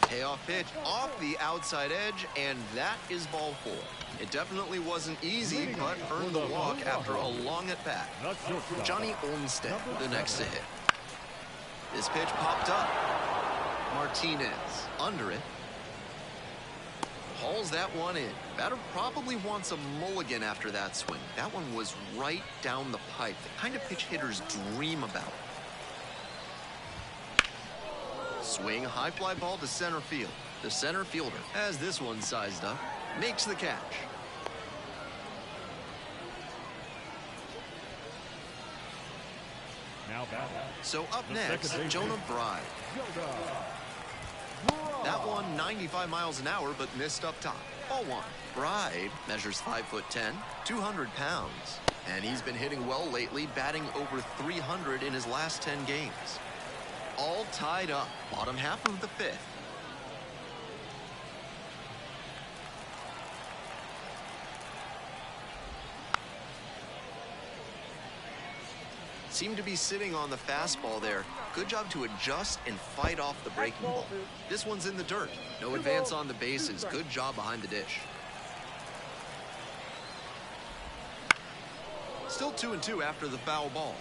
Payoff pitch off the outside edge, and that is ball 4. It definitely wasn't easy, but earned the walk after a long at bat. Johnny Olmstead, the next to hit. This pitch popped up. Martinez under it. Hauls that one in. Batter probably wants a mulligan after that swing. That one was right down the pipe. The kind of pitch hitters dream about. Swing, high fly ball to center field. The center fielder has this one sized up. Makes the catch. Now batting. So up next, Jonah Bride. That one 95 miles an hour, but missed up top. Ball 1. Bride measures 5'10", 200 pounds. And he's been hitting well lately, batting over 300 in his last 10 games. All tied up. Bottom half of the fifth. Seemed to be sitting on the fastball there. Good job to adjust and fight off the breaking ball. This one's in the dirt. No advance on the bases. Good job behind the dish. Still 2-2 after the foul ball.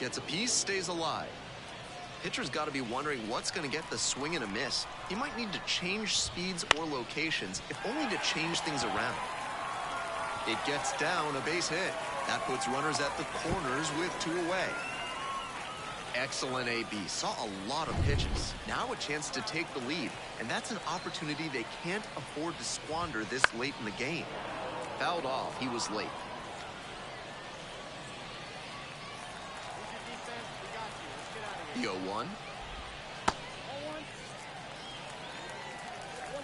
Gets a piece, stays alive. Pitcher's got to be wondering what's going to get the swing and a miss. He might need to change speeds or locations, if only to change things around. It gets down, a base hit. That puts runners at the corners with 2 away. Excellent AB. Saw a lot of pitches. Now a chance to take the lead, and that's an opportunity they can't afford to squander this late in the game. Fouled off. He was late. The 0-1. 1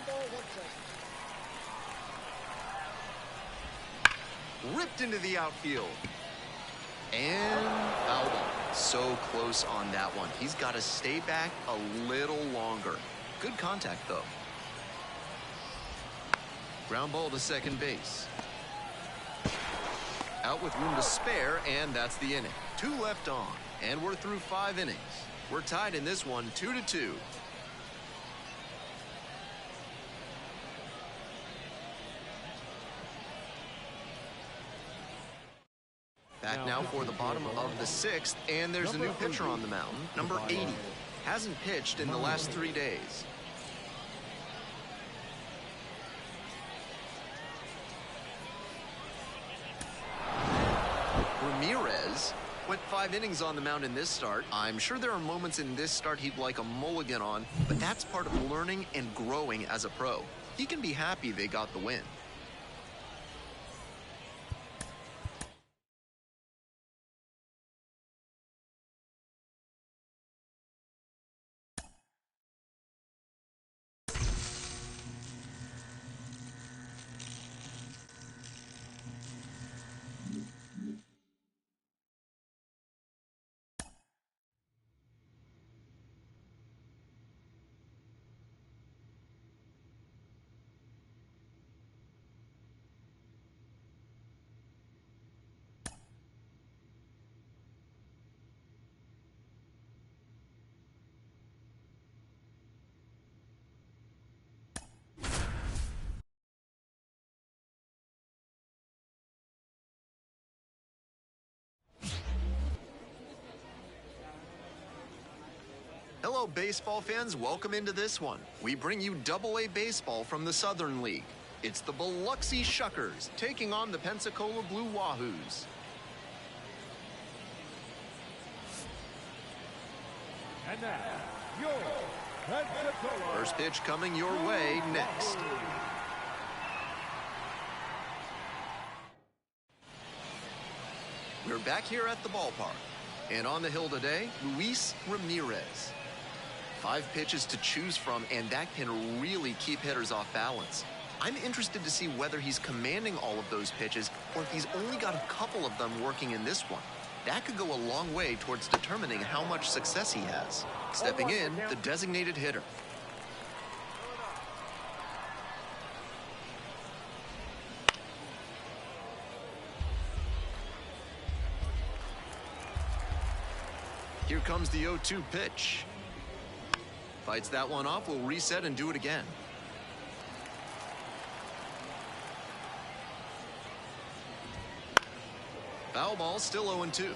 ball, 1 strike. Ripped into the outfield. And foul ball. So close on that one. He's got to stay back a little longer. Good contact, though. Ground ball to second base. Out with room to spare, and that's the inning. 2 left on, and we're through 5 innings. We're tied in this one 2-2. Back now for the bottom of the 6th, and there's a new pitcher on the mound, number 80. Hasn't pitched in the last 3 days. Ramirez went 5 innings on the mound in this start. I'm sure there are moments in this start he'd like a mulligan on, but that's part of learning and growing as a pro. He can be happy they got the win. Well, baseball fans, welcome into this one. We bring you Double-A baseball from the Southern League. It's the Biloxi Shuckers taking on the Pensacola Blue Wahoos. And now, your Pensacola. First pitch coming your way next. We're back here at the ballpark. And on the hill today, Luis Ramirez. 5 pitches to choose from, and that can really keep hitters off balance. I'm interested to see whether he's commanding all of those pitches or if he's only got a couple of them working in this one. That could go a long way towards determining how much success he has. Stepping in, the designated hitter. Here comes the 0-2 pitch. Fights that one off, will reset and do it again. Foul ball, still 0-2.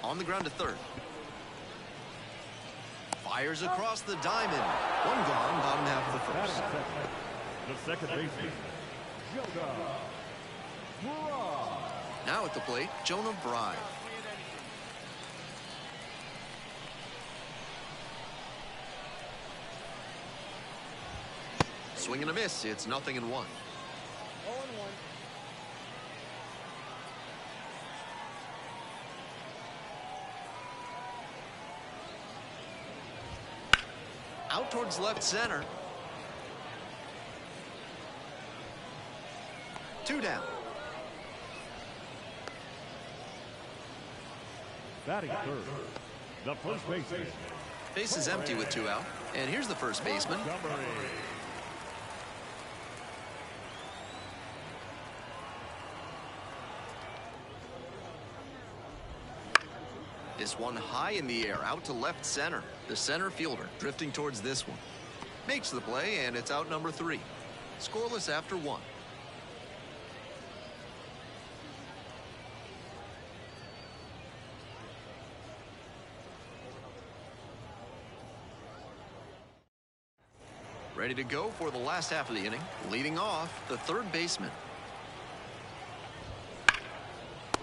On the ground to third. Fires across the diamond. One gone, bottom half of the first. The second baseman, Jonah Bride. Now at the plate, Jonah Bride. Swing and a miss. It's 0-1. 0-1. Out towards left center. 2 down. Batting third, the first baseman. Base is empty with 2 out. And here's the first baseman. Montgomery. This one high in the air, out to left center. The center fielder drifting towards this one. Makes the play, and it's out number 3. Scoreless after 1. Ready to go for the last half of the inning. Leading off, the third baseman.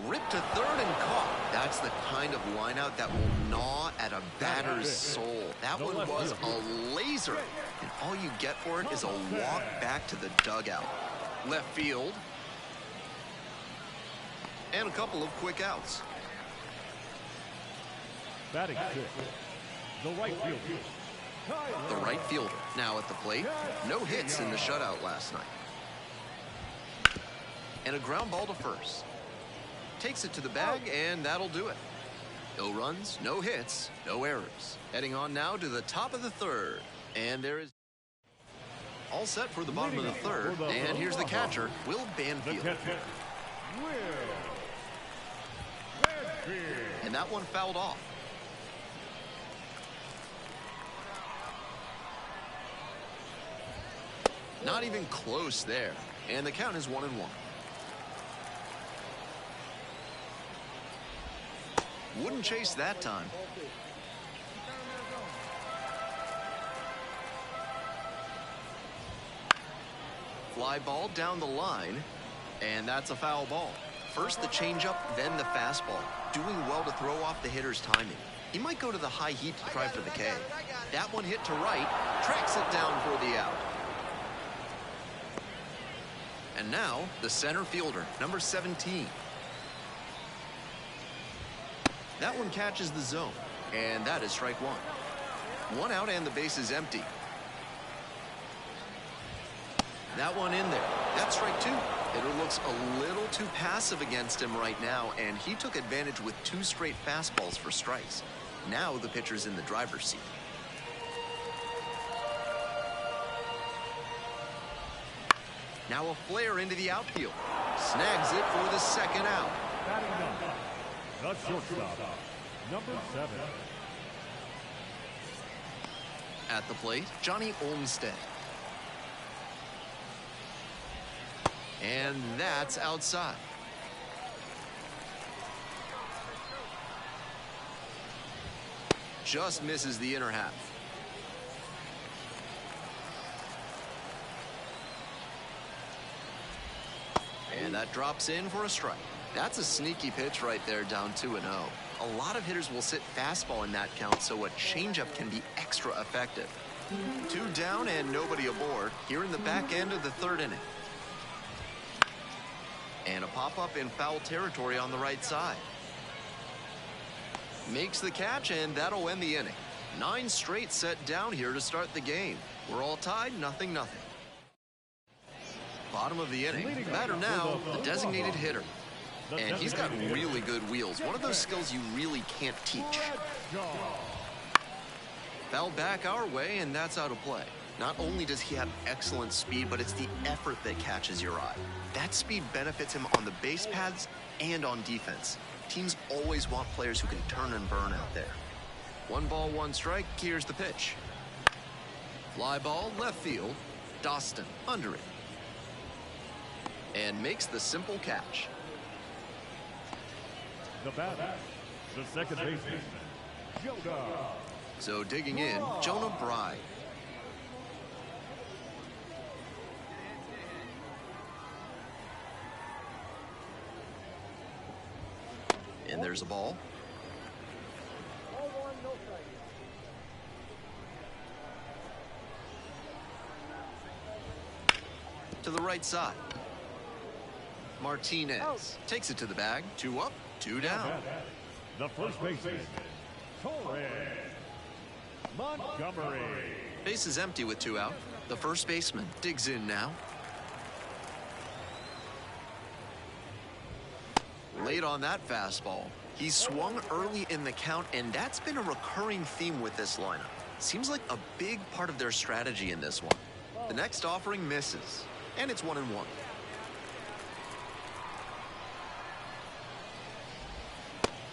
Ripped to third and caught. That's the kind of lineout that will gnaw at a batter's soul. That one was a laser. And all you get for it is a walk back to the dugout. Left field. And a couple of quick outs. Batting fifth, the right fielder. The right fielder now at the plate. No hits in the shutout last night. And a ground ball to first. Takes it to the bag, and that'll do it. No runs, no hits, no errors. Heading on now to the top of the third. And there is all set for the bottom of the third. And here's the catcher, Will Banfield. And that one fouled off. Not even close there. And the count is 1-1. Wouldn't chase that time. Fly ball down the line, and that's a foul ball. First the changeup, then the fastball. Doing well to throw off the hitter's timing. He might go to the high heat to try for the K. That one hit to right, tracks it down for the out. And now the center fielder, number 17. That one catches the zone, and that is strike 1. 1 out and the base is empty. That one in there. That's strike 2. Hitter looks a little too passive against him right now, and he took advantage with 2 straight fastballs for strikes. Now the pitcher's in the driver's seat. Now a flare into the outfield. Snags it for the second out. Batting number, the shortstop, number 7. At the plate, Johnny Olmstead. And that's outside. Just misses the inner half. And that drops in for a strike. That's a sneaky pitch right there, down 2-0. A lot of hitters will sit fastball in that count, so a changeup can be extra effective. 2 down and nobody aboard here in the back end of the third inning. And a pop-up in foul territory on the right side. Makes the catch, and that'll end the inning. 9 straight set down here to start the game. We're all tied, 0-0. Bottom of the inning. Batter now, the designated hitter. And he's got really good wheels. One of those skills you really can't teach. Foul back our way, and that's out of play. Not only does he have excellent speed, but it's the effort that catches your eye. That speed benefits him on the base paths and on defense. Teams always want players who can turn and burn out there. 1 ball, 1 strike. Here's the pitch. Fly ball, left field. Doston under it. And makes the simple catch. The batter, the second baseman, Jonah. So digging in, Jonah Bride. And there's a ball. Ball one, no strike. To the right side. Martinez takes it to the bag. 2 up, 2 down. The first baseman, Torres. Montgomery. Base is empty with 2 out. The first baseman digs in now. Late on that fastball. He swung early in the count, and that's been a recurring theme with this lineup. Seems like a big part of their strategy in this one. The next offering misses, and it's 1-1.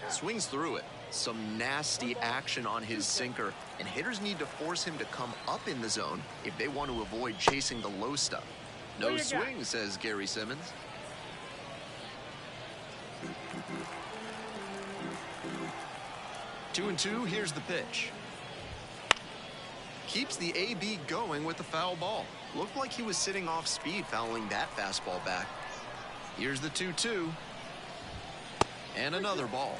Swings through it. Some nasty action on his sinker, and hitters need to force him to come up in the zone if they want to avoid chasing the low stuff. No swing, says Gary Simmons. Two and two, here's the pitch. Keeps the AB going with the foul ball. Looked like he was sitting off speed fouling that fastball back. Here's the 2-2. And another ball.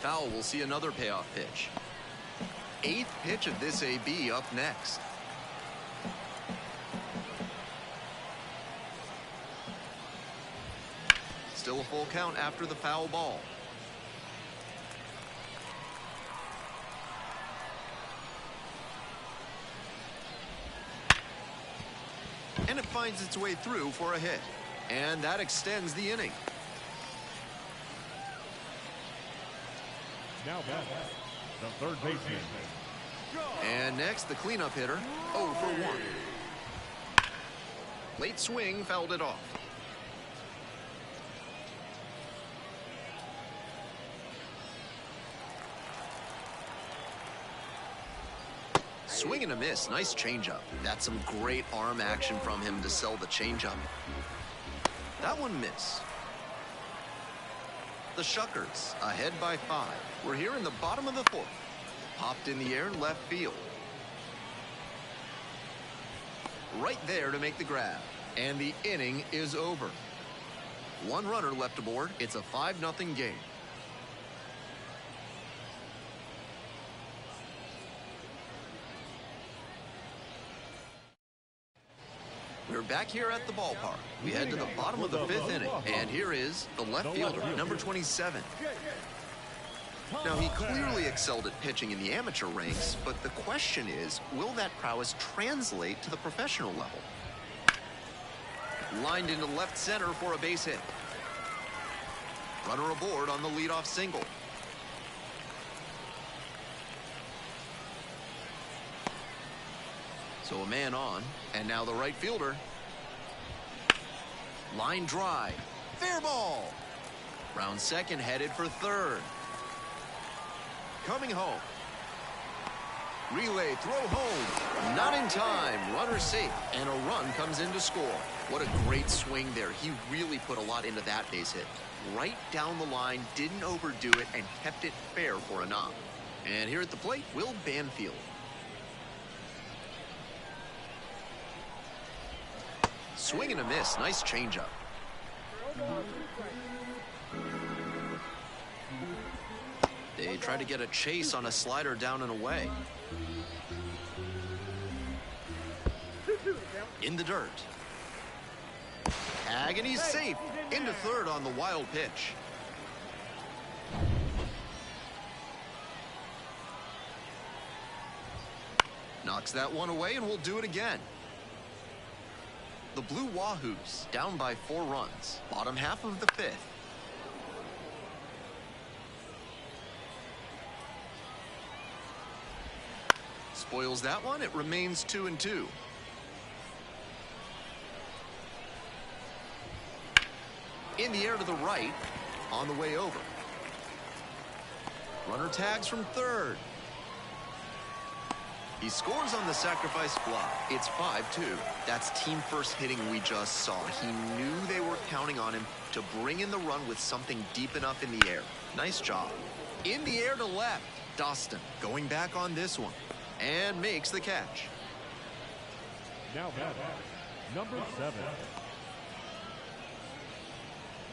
Foul will see another payoff pitch. 8th pitch of this AB up next. Still a full count after the foul ball. And it finds its way through for a hit. And that extends the inning. Now back, the third baseman. And next, the cleanup hitter, 0 for 1. Late swing fouled it off. Swing and a miss. Nice changeup. That's some great arm action from him to sell the changeup. That one missed. The Shuckers ahead by 5. We're here in the bottom of the 4th. Popped in the air left field. Right there to make the grab. And the inning is over. 1 runner left aboard. It's a 5-0 game. We're back here at the ballpark. We head to the bottom of the 5th inning. And here is the left fielder, number 27. Now, he clearly excelled at pitching in the amateur ranks, but the question is, will that prowess translate to the professional level? Lined into left center for a base hit. Runner aboard on the leadoff single. So a man on, and now the right fielder. Line drive. Fair ball. Round second headed for third. Coming home. Relay throw home. Not in time. Runner safe, and a run comes in to score. What a great swing there. He really put a lot into that base hit. Right down the line, didn't overdo it, and kept it fair for a knock. And here at the plate, Will Banfield. Swing and a miss. Nice changeup. They try to get a chase on a slider down and away. In the dirt. Tag, and he's safe. Into third on the wild pitch. Knocks that one away, and we'll do it again. The Blue Wahoos down by 4 runs. Bottom half of the 5th. Spoils that one. It remains 2-2. In the air to the right. On the way over. Runner tags from third. He scores on the sacrifice fly. It's 5-2. That's team first hitting we just saw. He knew they were counting on him to bring in the run with something deep enough in the air. Nice job. In the air to left. Dustin going back on this one and makes the catch. Now batting, number 7.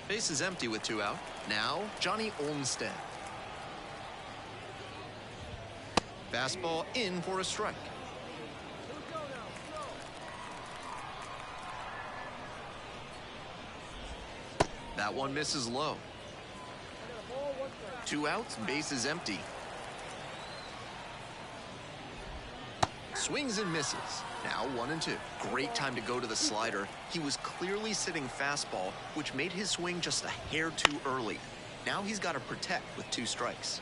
Base is empty with 2 out. Now Johnny Olmstead. Fastball in for a strike. That one misses low. 2 outs, base is empty. Swings and misses. Now 1-2. Great time to go to the slider. He was clearly sitting fastball, which made his swing just a hair too early. Now he's got to protect with 2 strikes.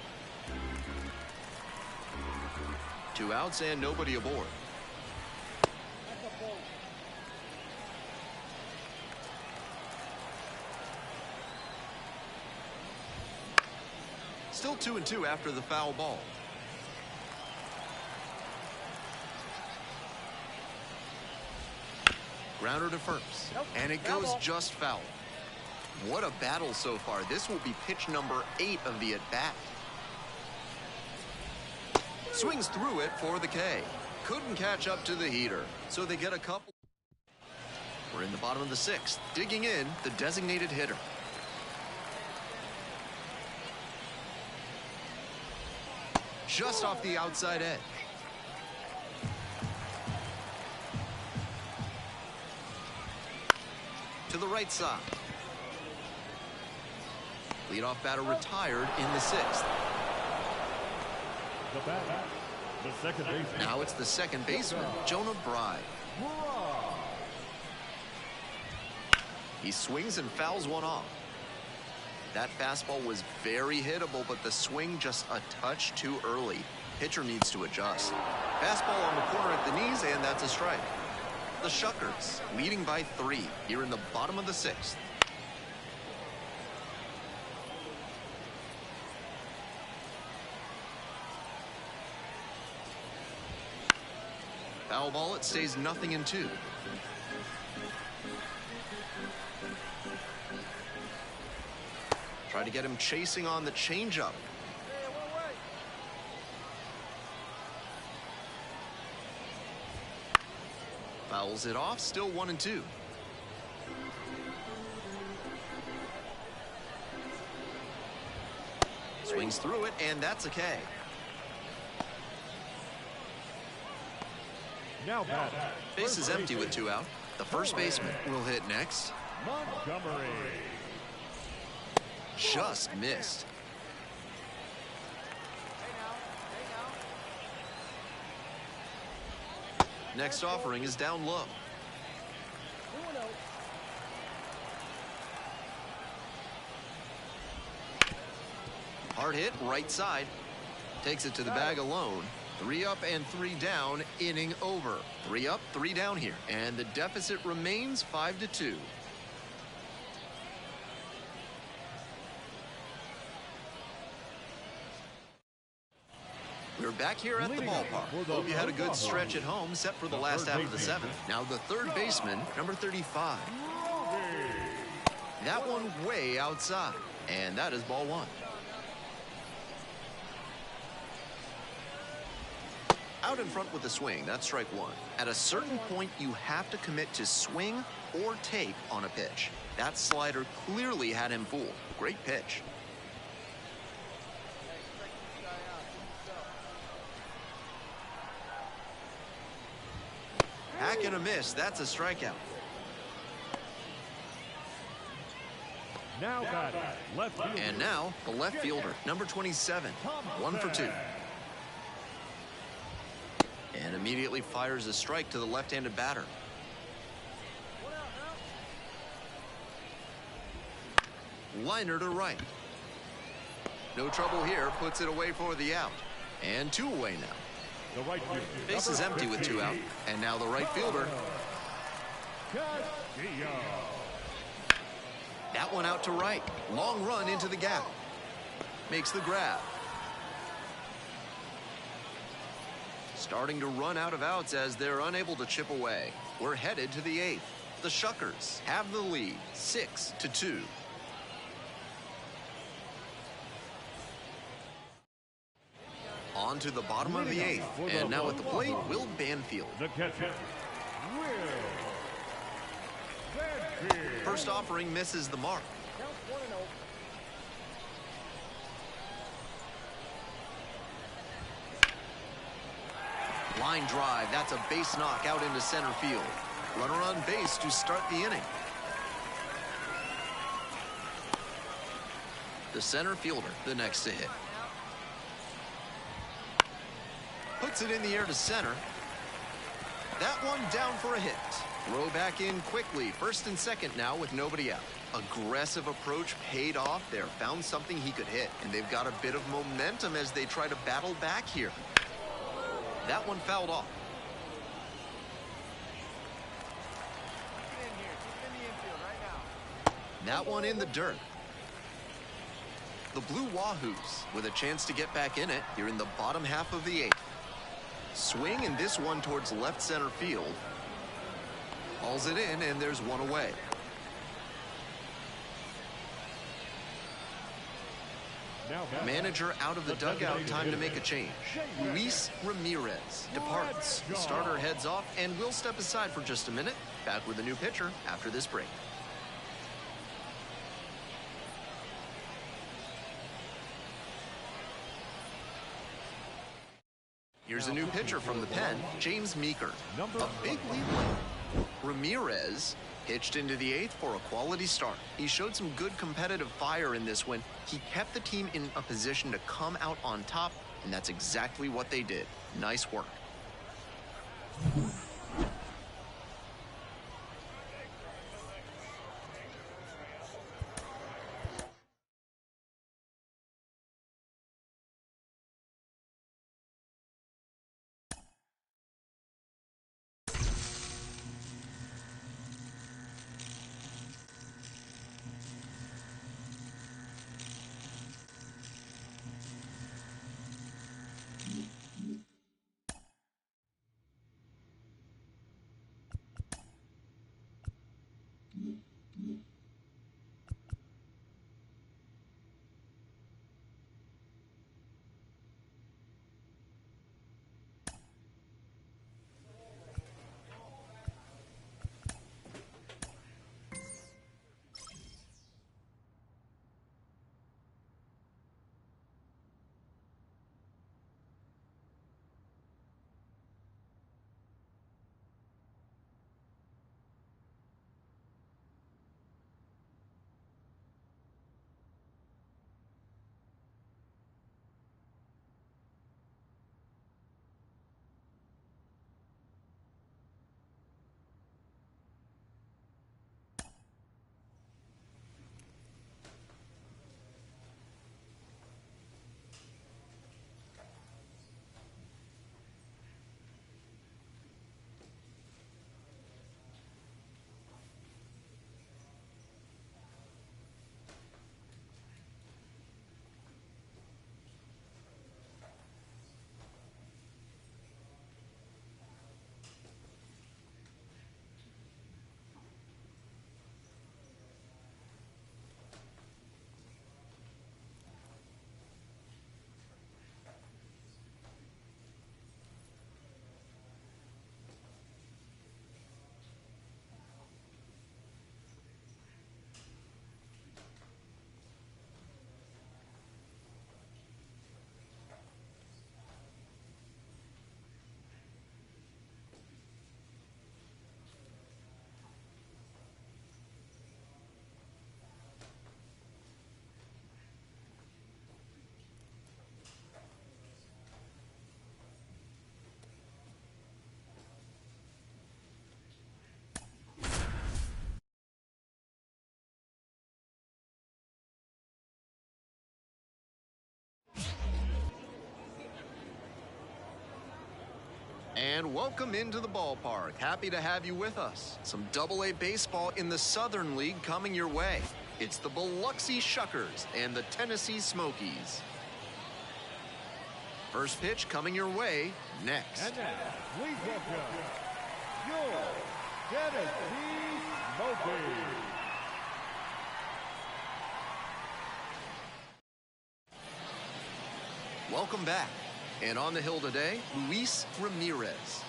2 outs and nobody aboard. Still 2-2 after the foul ball. Grounder to first, and it goes just foul. What a battle so far. This will be pitch number 8 of the at-bat. Swings through it for the K. Couldn't catch up to the heater, so they get a couple. We're in the bottom of the 6th. Digging in, the designated hitter. Just off the outside edge. To the right side. Leadoff batter retired in the 6th. The batter, the second baseman. Now it's the second baseman, Jonah Bride. He swings and fouls one off. That fastball was very hittable, but the swing just a touch too early. Pitcher needs to adjust. Fastball on the corner at the knees, and that's a strike. The Shuckers leading by 3 here in the bottom of the 6th. Foul ball, it stays 0-2. Try to get him chasing on the changeup. Fouls it off, still 1-2. Swings through it, and that's a K. Now batting. Base is empty with 2 out. The first baseman will hit next. Montgomery. Just missed. Next offering is down low. Hard hit, right side. Takes it to the bag alone. 3 up and 3 down, inning over. 3 up, 3 down here. And the deficit remains 5-2. We're back here at the ballpark. Hope you had a good stretch at home, set for the last out of the 7th. Now the third baseman, number 35. That one way outside, and that is ball 1. Out in front with the swing, that's strike 1. At a certain point, you have to commit to swing or take on a pitch. That slider clearly had him fooled. Great pitch. Hack and a miss. That's a strikeout. Now batting, left fielder. And now the left fielder, number 27, 1 for 2. And immediately fires a strike to the left-handed batter. Liner to right. No trouble here. Puts it away for the out. And 2 away now. The right fielder. Base is empty with 2 out. And now the right fielder. That one out to right. Long run into the gap. Makes the grab. starting to run out of outs as they're unable to chip away. We're headed to the 8th. The Shuckers have the lead, 6-2. On to the bottom of the 8th, and now at the plate, Will Banfield. The catcher, Will Banfield. First offering misses the mark. Count 1-0. Line drive, that's a base knock out into center field. Runner on base to start the inning. The center fielder, the next to hit. Puts it in the air to center. That one down for a hit. Throw back in quickly. First and second now with nobody out. Aggressive approach paid off there. Found something he could hit, and they've got a bit of momentum as they try to battle back here. That one fouled off. That one in the dirt. The Blue Wahoos with a chance to get back in it here in the bottom half of the 8th. Swing and this one towards left center field. Hauls it in, and there's one away. Manager out of the dugout, time to make a change. Luis Ramirez departs. The starter heads off, and we'll step aside for just a minute. Back with a new pitcher after this break. Here's a new pitcher from the pen, James Meeker. A big lead. Ramirez pitched into the 8th for a quality start. He showed some good competitive fire in this one. He kept the team in a position to come out on top, and that's exactly what they did. Nice work. And welcome into the ballpark. Happy to have you with us. Some Double-A baseball in the Southern League coming your way. It's the Biloxi Shuckers and the Tennessee Smokies. First pitch coming your way next. And now, please welcome your Tennessee Smokies. Welcome back. And on the hill today, Luis Ramirez.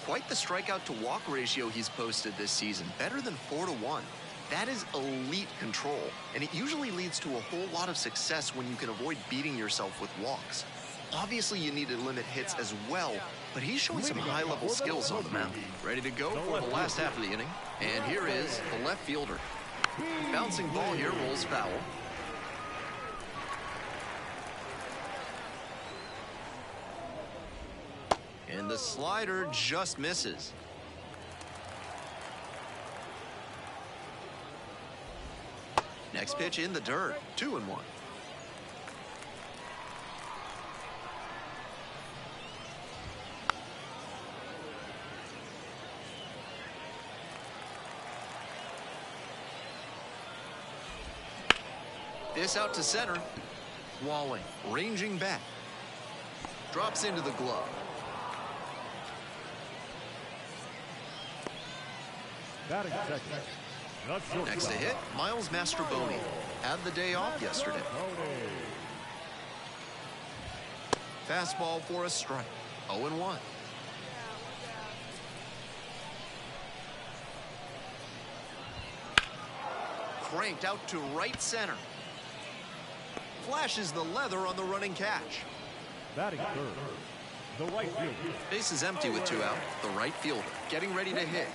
Quite the strikeout to walk ratio he's posted this season, better than 4-1. That is elite control, and it usually leads to a whole lot of success when you can avoid beating yourself with walks. Obviously, you need to limit hits as well, but he's showing some high-level skills on the mound. Ready to go for the last half of the inning. And here is the left fielder. Bouncing ball here rolls foul. And the slider just misses. Next pitch in the dirt, 2-1. This out to center. Walling, ranging back. Drops into the glove. Batting second. Next to hit, Miles Mastroboni. Had the day off yesterday. Fastball for a strike. 0-1. Cranked out to right center. Flashes the leather on the running catch. Batting third. The right fielder. Base is empty with 2 out. The right fielder getting ready to hit.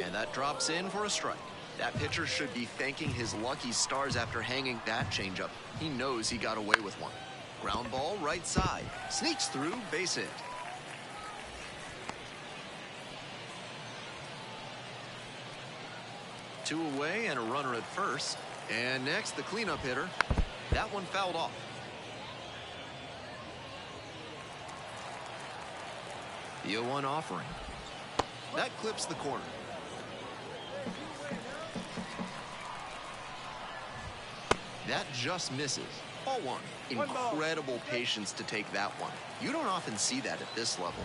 And that drops in for a strike. That pitcher should be thanking his lucky stars after hanging that changeup. He knows he got away with one. Ground ball right side. Sneaks through, base hit. Two away and a runner at first. And next, the cleanup hitter. That one fouled off. The 0-1 offering. That clips the corner. That just misses. Ball one. Incredible patience to take that one. You don't often see that at this level.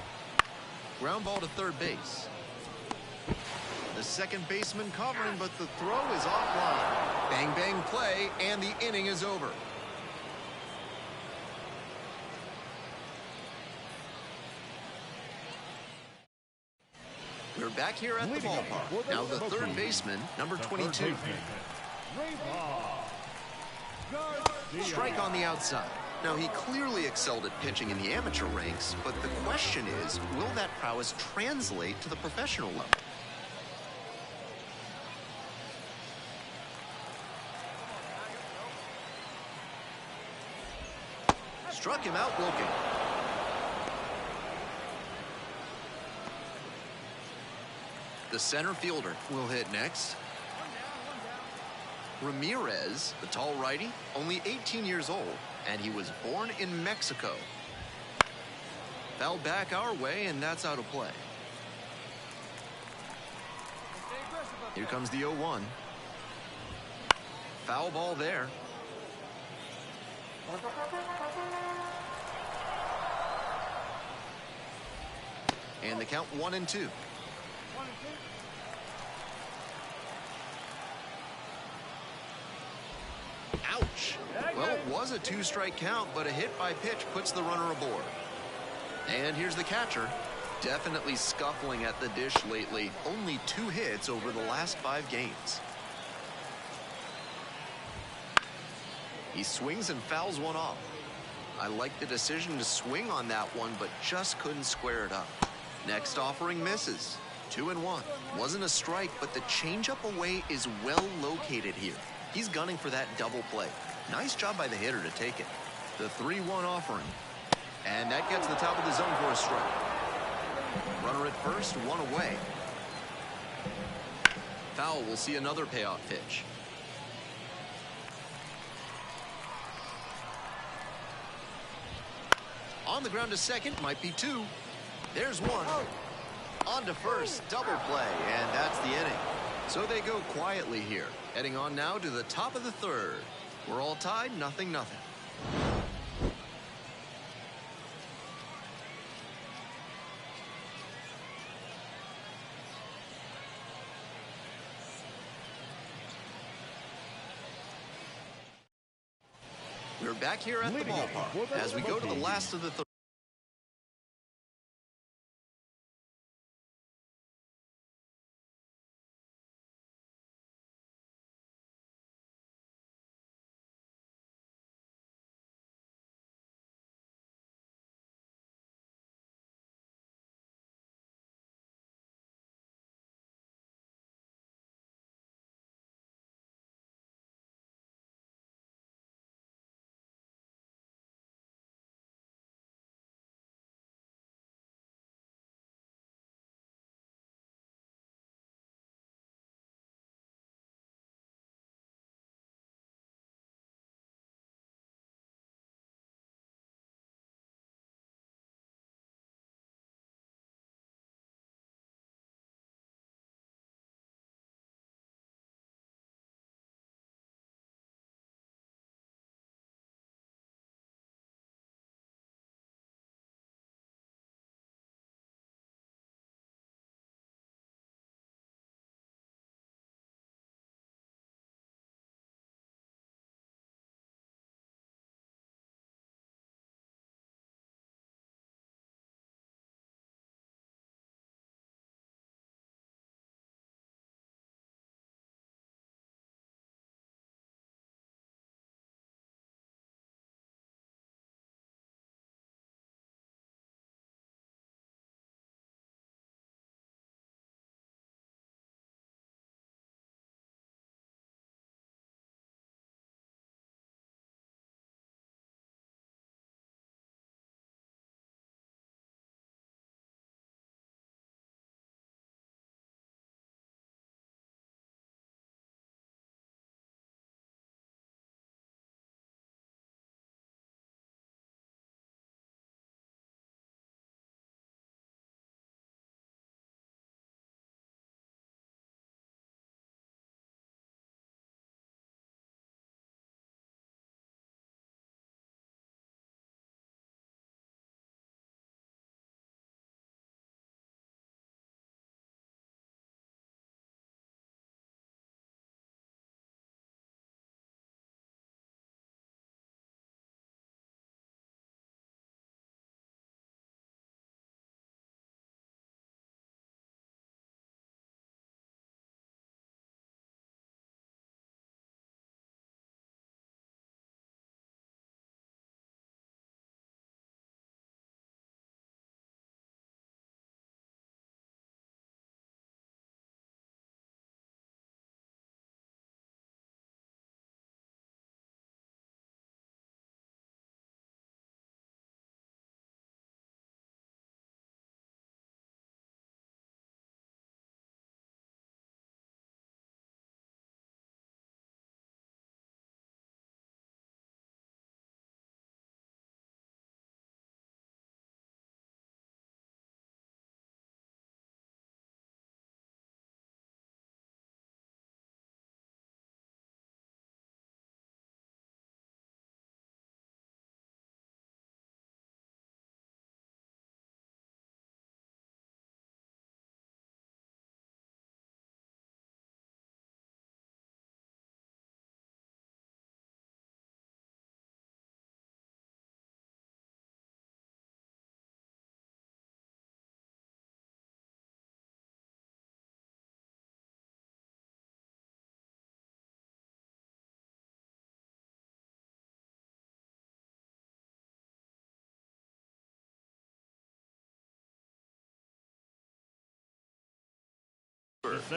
Ground ball to third base. The second baseman covering, but the throw is offline. Bang, bang play, and the inning is over. We're back here at the ballpark. Now the third baseman, number 22. Strike on the outside. Now he clearly excelled at pitching in the amateur ranks, but the question is, will that prowess translate to the professional level? Struck him out looking. The center fielder will hit next. Ramirez, the tall righty, only 18 years old, and he was born in Mexico. Fouled back our way, and that's out of play. Here comes the 0-1. Foul ball there. And the count 1-2. Ouch. Well, it was a 2-strike count, but a hit by pitch puts the runner aboard. And here's the catcher. Definitely scuffling at the dish lately. Only 2 hits over the last 5 games. He swings and fouls one off. I like the decision to swing on that one, but just couldn't square it up. Next offering misses. 2-1. Wasn't a strike, but the changeup away is well located here. He's gunning for that double play. Nice job by the hitter to take it. The 3-1 offering. And that gets the top of the zone for a strike. Runner at first, 1 away. Foul will see another payoff pitch. On the ground to second, might be 2. There's 1. On to first, double play, and that's the inning. So they go quietly here, heading on now to the top of the third. We're all tied, 0-0. We're back here at the ballpark as we go to the last of the third.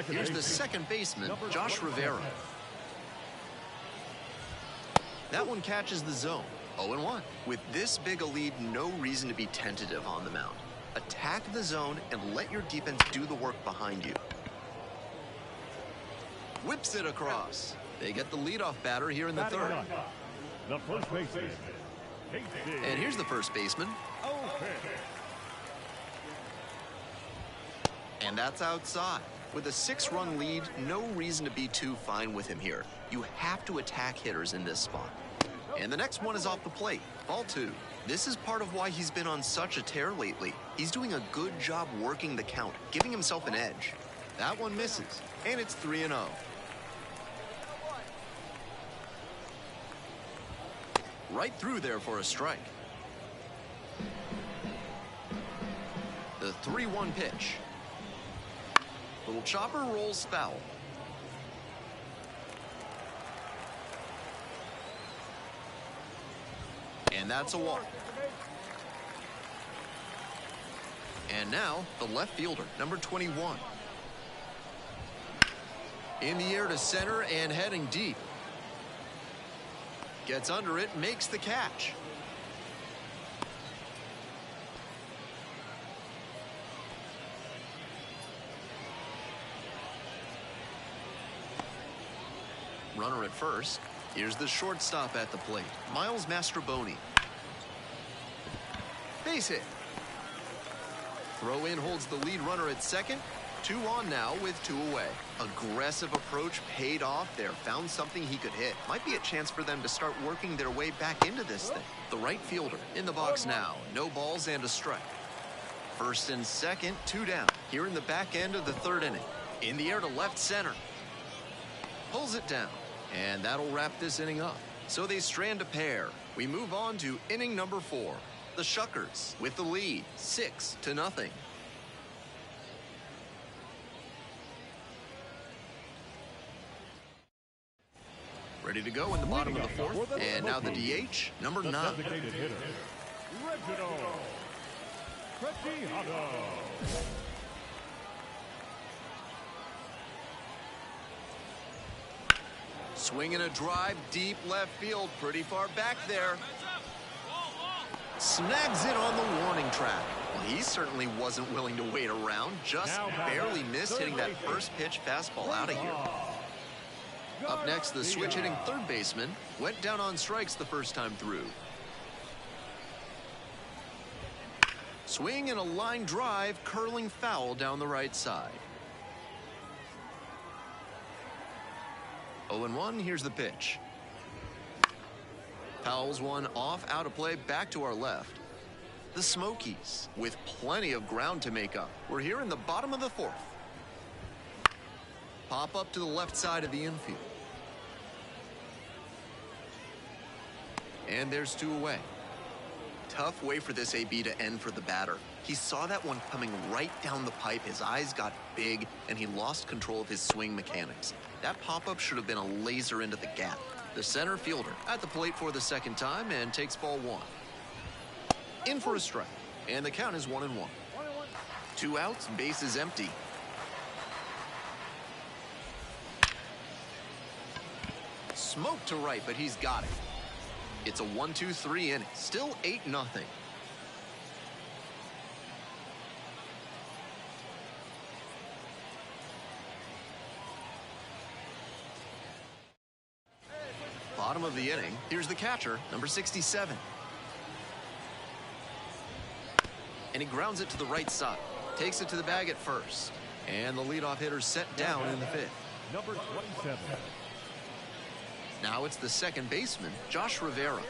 Here's the second baseman, Josh Rivera. That one catches the zone. 0-1. With this big a lead, no reason to be tentative on the mound. Attack the zone and let your defense do the work behind you. Whips it across. They get the leadoff batter here in the third. The first baseman. And here's the first baseman. And that's outside. With a 6-run lead, no reason to be too fine with him here. You have to attack hitters in this spot. And the next one is off the plate. Ball 2. This is part of why he's been on such a tear lately. He's doing a good job working the count, giving himself an edge. That one misses, and it's 3-0. right through there for a strike. The 3-1 pitch. Little chopper rolls foul. And that's a walk. And now the left fielder, number 21. In the air to center and heading deep. Gets under it, makes the catch. Runner at first. Here's the shortstop at the plate, Miles Mastrobuoni. Base hit. Throw in holds the lead runner at second. 2 on now with 2 away. Aggressive approach paid off there. Found something he could hit. Might be a chance for them to start working their way back into this thing. The right fielder in the box now. No balls and a strike. First and second, 2 down. Here in the back end of the 3rd inning. In the air to left center. Pulls it down. And that'll wrap this inning up. So they strand a pair. We move on to inning number 4. The Shuckers with the lead, 6-0. Ready to go in the bottom of the 4th, and now the DH, number 9. Designated hitter, Creando. Swinging a drive deep left field, pretty far back there. Snags it on the warning track. Well, he certainly wasn't willing to wait around. Just barely missed hitting that first pitch fastball out of here. Up next, the switch-hitting 3rd baseman went down on strikes the first time through. Swing and a line drive, curling foul down the right side. 0-1, here's the pitch. Fouls one off, out of play, back to our left. The Smokies with plenty of ground to make up. We're here in the bottom of the 4th. Pop up to the left side of the infield. And there's 2 away. Tough way for this AB to end for the batter. He saw that one coming right down the pipe. His eyes got big, and he lost control of his swing mechanics. That pop-up should have been a laser into the gap. The center fielder at the plate for the 2nd time and takes ball 1. In for a strike, and the count is 1-1. 2 outs, base is empty. Smoke to right, but he's got it. It's a 1-2-3 inning, still 8-0. Bottom of the inning, here's the catcher, number 67. And he grounds it to the right side. Takes it to the bag at first. And the leadoff hitter set down in the 5th. Number 27. Now it's the 2nd baseman, Josh Rivera.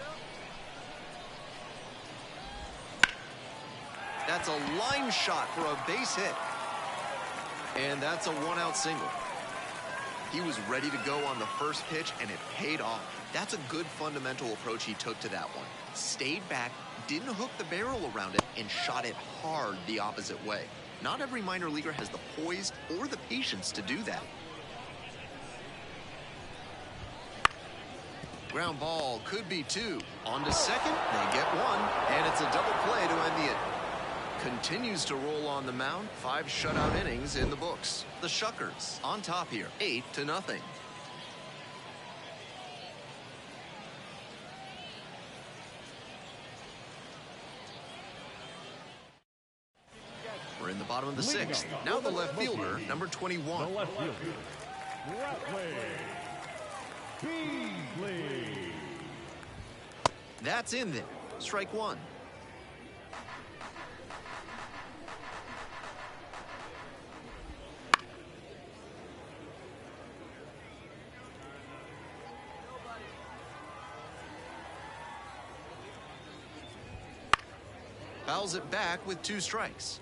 That's a line shot for a base hit. And that's a 1-out single. He was ready to go on the first pitch, and it paid off. That's a good fundamental approach he took to that one. Stayed back, didn't hook the barrel around it, and shot it hard the opposite way. Not every minor leaguer has the poise or the patience to do that. Ground ball could be 2. On to second, they get 1, and it's a double play to end the inning. Continues to roll on the mound, 5 shutout innings in the books. The Shuckers on top here, 8-0. We're in the bottom of the 6th. Now the left fielder, number 21. The left fielder, Beasley. That's in there. Strike 1. Fouls it back with 2 strikes.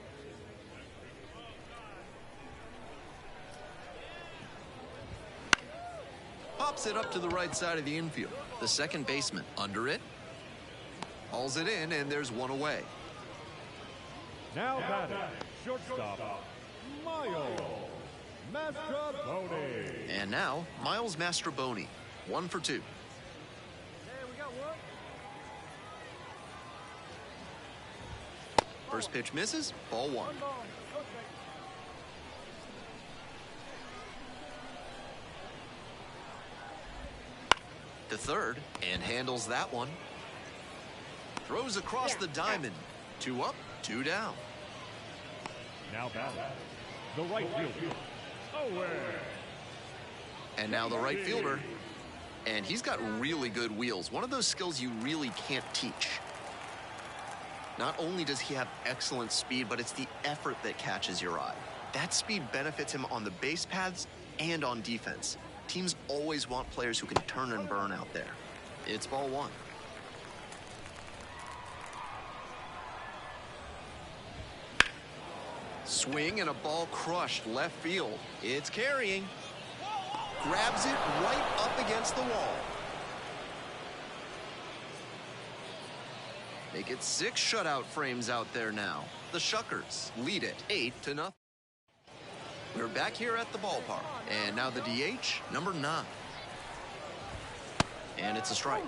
Pops it up to the right side of the infield. The 2nd baseman under it. Hauls it in, and there's one away. Now batting, shortstop, Miles Mastroboni. And now, Miles Mastroboni, 1 for 2. Hey, we got one. First pitch misses, ball 1. One ball. Go straight. To third, and handles that one. Throws across the diamond. 2 up, 2 down. Now batting, the right fielder, Owen. And now the right fielder. And he's got really good wheels. One of those skills you really can't teach. Not only does he have excellent speed, but it's the effort that catches your eye. That speed benefits him on the base paths and on defense. Teams always want players who can turn and burn out there. It's ball 1. Swing and a ball crushed left field. It's carrying. Grabs it right up against the wall. Make it 6 shutout frames out there now. The Shuckers lead it 8-0. We're back here at the ballpark. And now the DH, number 9. And it's a strike.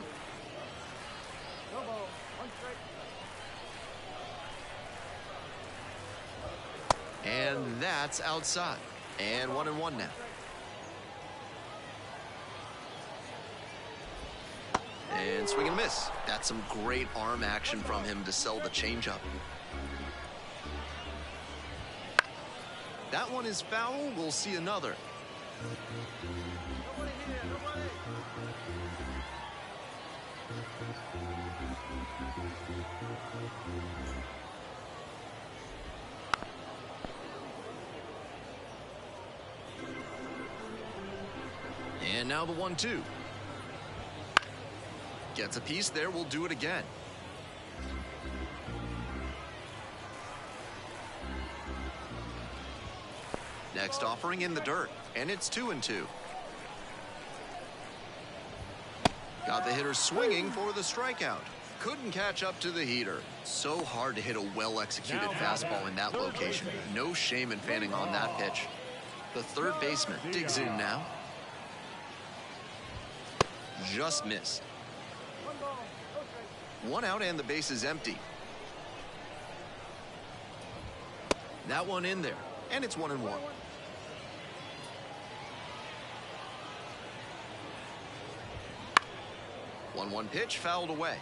No ball. One straight. And that's outside. And 1-1 now. And swing and miss. That's some great arm action from him to sell the changeup. That one is foul. We'll see another. Nobody here. Nobody. And now the 1-2. Gets a piece there. We'll do it again. Next offering in the dirt, and it's 2-2. Got the hitter swinging for the strikeout. Couldn't catch up to the heater. So hard to hit a well-executed fastball in that location. No shame in fanning on that pitch. The third baseman digs in now. Just missed. One ball. Go straight. 1 out and the base is empty. That one in there, and it's 1-1. 1-1 pitch fouled away.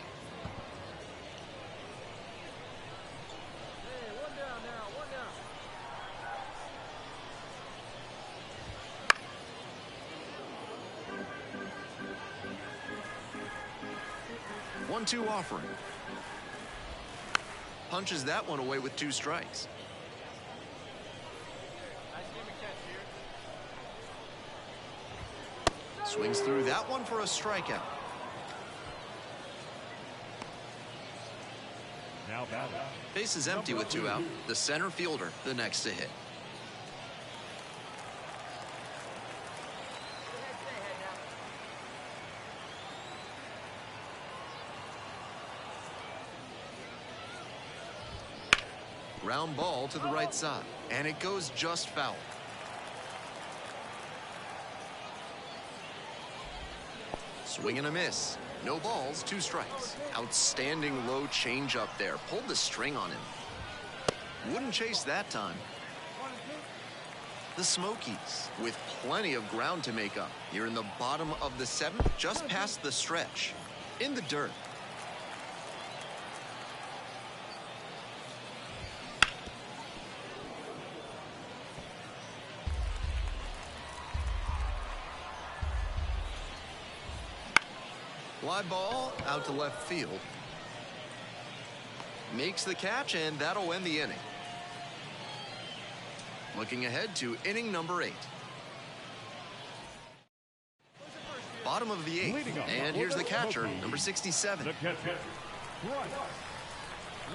Hey, one down now. One down. 1-2 offering. Punches that one away with 2 strikes. Nice game of catch here. Swings through that one for a strikeout. Now batting, Base is empty with 2 out. The center fielder, the next to hit. Stay ahead now. Round ball to the right side, and it goes just foul. Swing and a miss. No balls, 2 strikes. Outstanding low change up there. Pulled the string on him. Wouldn't chase that time. 1-2. The Smokies with plenty of ground to make up. You're in the bottom of the 7th, just past the stretch. In the dirt. Fly ball out to left field. Makes the catch, and that'll end the inning. Looking ahead to inning number 8. Bottom of the 8th, and here's the catcher, number 67. the catcher, Bryce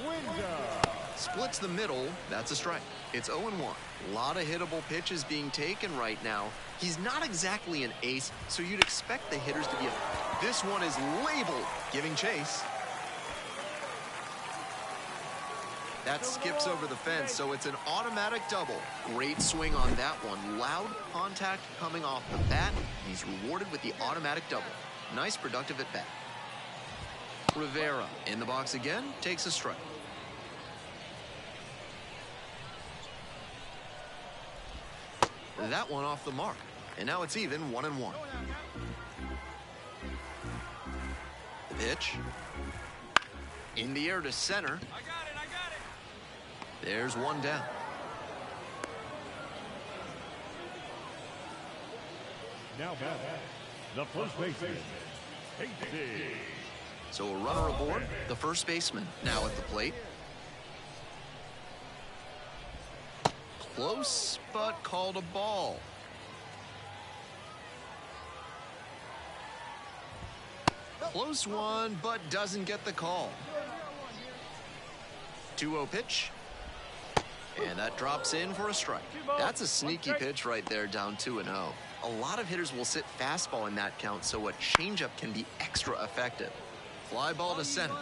Winda. Splits the middle, that's a strike. It's 0-1. A lot of hittable pitches being taken right now. He's not exactly an ace, so you'd expect the hitters to be This one is labeled, giving chase. That skips over the fence, so it's an automatic double. Great swing on that one. Loud contact coming off the bat. He's rewarded with the automatic double. Nice productive at bat. Rivera in the box again, takes a strike. That one off the mark. And now it's even 1-1. The pitch. In the air to center. I got it. There's one down. Now back, the first baseman, Casey. So a runner aboard, the first baseman now at the plate. Close, but called a ball. Close one, but doesn't get the call. 2-0 pitch. And that drops in for a strike. That's a sneaky pitch right there, down 2-0. A lot of hitters will sit fastball in that count, so a changeup can be extra effective. Fly ball to center.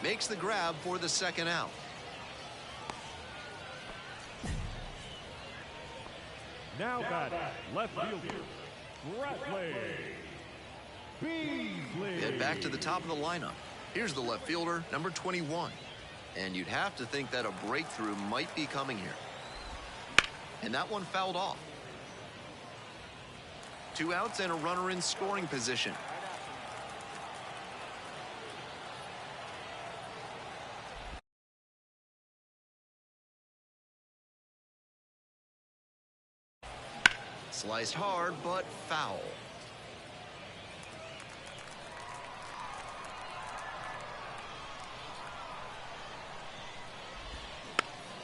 Makes the grab for the second out. Now batting, left fielder, Bradley Beasley. Get back to the top of the lineup. Here's the left fielder, number 21. And you'd have to think that a breakthrough might be coming here. And that one fouled off. 2 outs and a runner in scoring position. Sliced hard, but foul.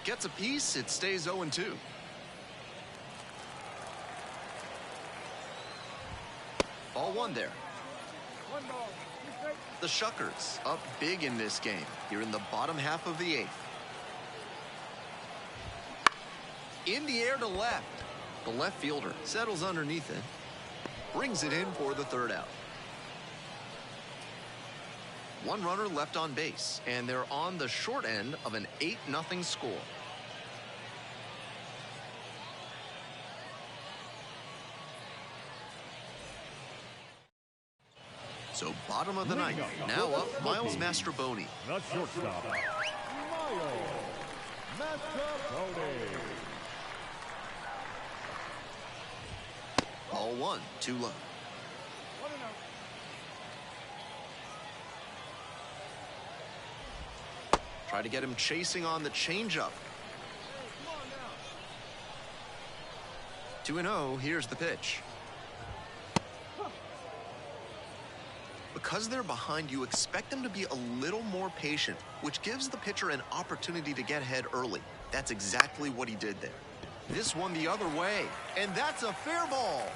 Gets a piece, it stays 0-2. Ball one there. One ball. The Shuckers up big in this game here in the bottom half of the 8th. In the air to left. The left fielder settles underneath it. Brings it in for the third out. One runner left on base, and they're on the short end of an 8-0 score. So bottom of the ninth. Now up, Miles Mastrobuoni. The shortstop, Miles Mastrobuoni. Ball one, too low. Try to get him chasing on the changeup. 2-0, here's the pitch. Because they're behind, you expect them to be a little more patient, which gives the pitcher an opportunity to get ahead early. That's exactly what he did there. This one the other way, and that's a fair ball.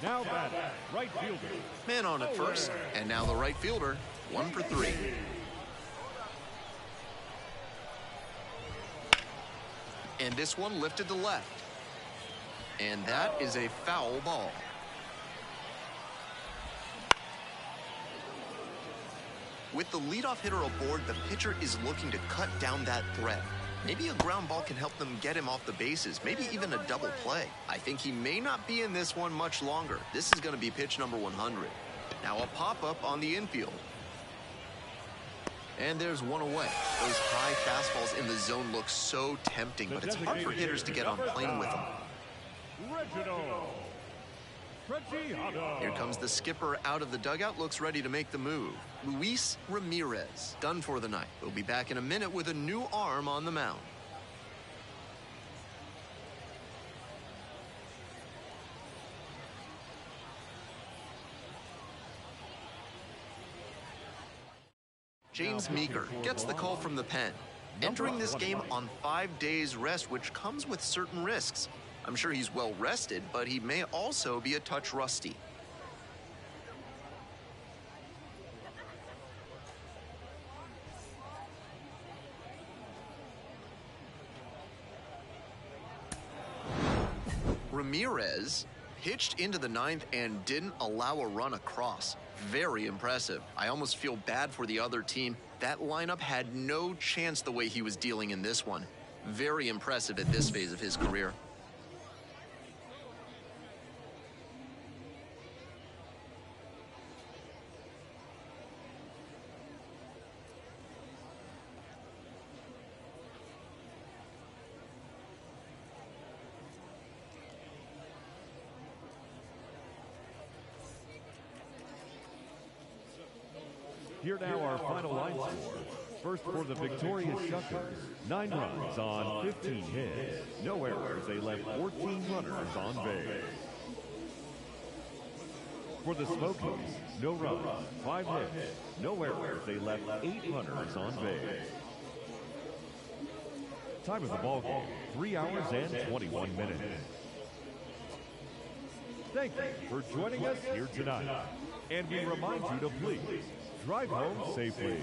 Now batting, right fielder. Man on at first, and now the right fielder, 1 for 3. And this one lifted to left. And that is a foul ball. With the leadoff hitter aboard, the pitcher is looking to cut down that threat. Maybe a ground ball can help them get him off the bases, maybe even a double play. I think he may not be in this one much longer. This is going to be pitch number 100. Now a pop-up on the infield. And there's one away. Those high fastballs in the zone look so tempting, but it's hard for hitters to get on plane with them. Here comes the skipper out of the dugout, looks ready to make the move. Luis Ramirez, done for the night. We'll be back in a minute with a new arm on the mound. James Meeker gets the call from the pen. Entering this game on 5 days rest, which comes with certain risks. I'm sure he's well rested, but he may also be a touch rusty. Ramirez Pitched into the ninth and didn't allow a run across. Very impressive. I almost feel bad for the other team. That lineup had no chance the way he was dealing in this one. Very impressive at this phase of his career. Here now our final line score. First for the victorious Shuckers, 9 runs on 15 hits. No errors, they left 14 runners on base. For the Smokies, no runs, 5 hits. No errors, they left 8 runners on base. Time of the ball game, 3 hours and 21 minutes. Thank you for joining us here tonight. And we remind you to please drive home safely.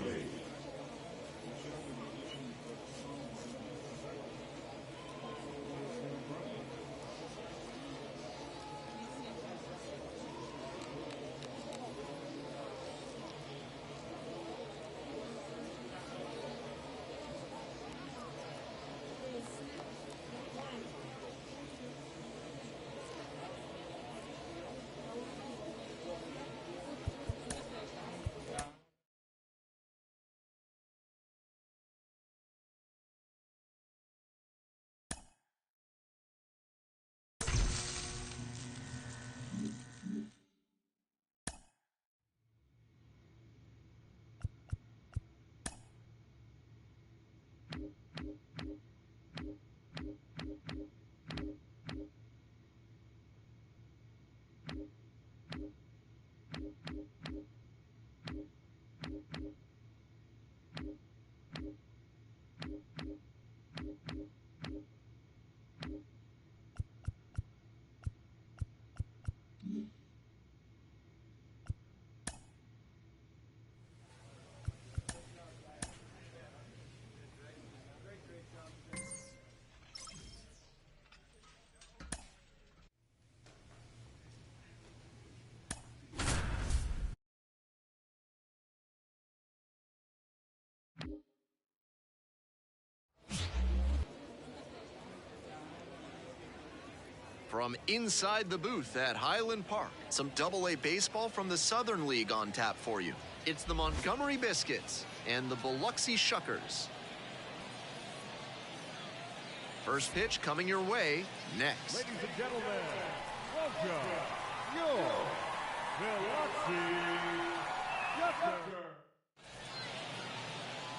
From inside the booth at Highland Park, some Double-A baseball from the Southern League on tap for you. It's the Montgomery Biscuits and the Biloxi Shuckers. First pitch coming your way next. Ladies and gentlemen, welcome your Biloxi Shuckers.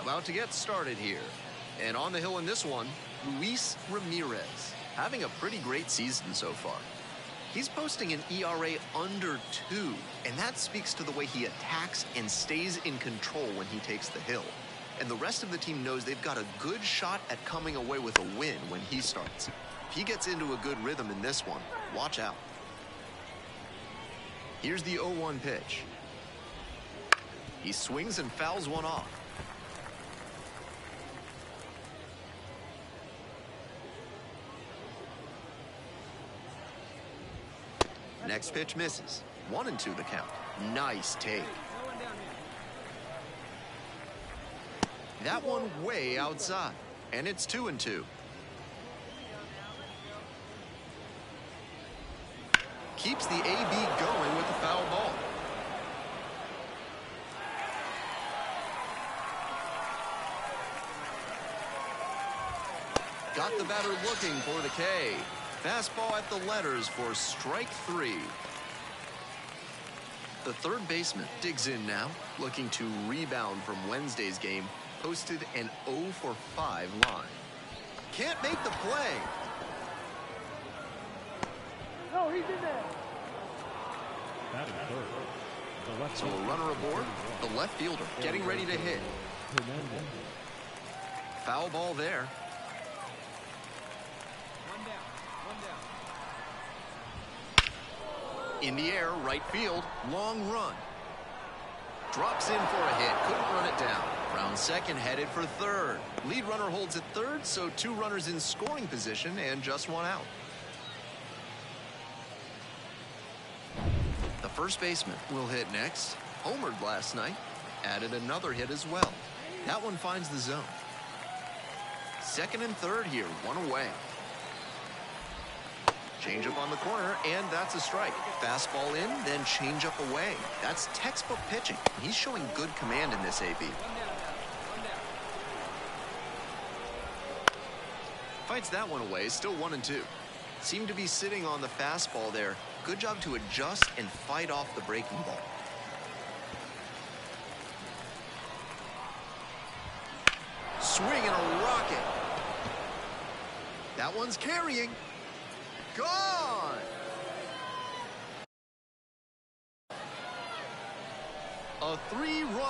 About to get started here. And on the hill in this one, Luis Ramirez. Having a pretty great season so far. He's posting an ERA under 2, and that speaks to the way he attacks and stays in control when he takes the hill. And the rest of the team knows they've got a good shot at coming away with a win when he starts. If he gets into a good rhythm in this one, watch out. Here's the 0-1 pitch. He swings and fouls one off. Next pitch misses. 1-2 the count. Nice take. That one way outside. And it's 2-2. Keeps the AB going with the foul ball. Got the batter looking for the K. Fastball at the letters for strike 3. The third baseman digs in now, looking to rebound from Wednesday's game. Posted an 0-for-5 line. Can't make the play. No, he's in there. That is third. So a runner aboard, the left fielder getting ready to hit. Foul ball there. In the air, right field, long run. Drops in for a hit, couldn't run it down. Round second, headed for third. Lead runner holds at third, so 2 runners in scoring position and just 1 out. first baseman will hit next. Homered last night. Added another hit as well. That one finds the zone. Second and third here, one away. Change up on the corner, and that's a strike. Fastball in, then change up away. That's textbook pitching. He's showing good command in this AB. Fights that one away, still 1-2. Seemed to be sitting on the fastball there. Good job to adjust and fight off the breaking ball. Swing and a rocket. That one's carrying. Gone! A 3-run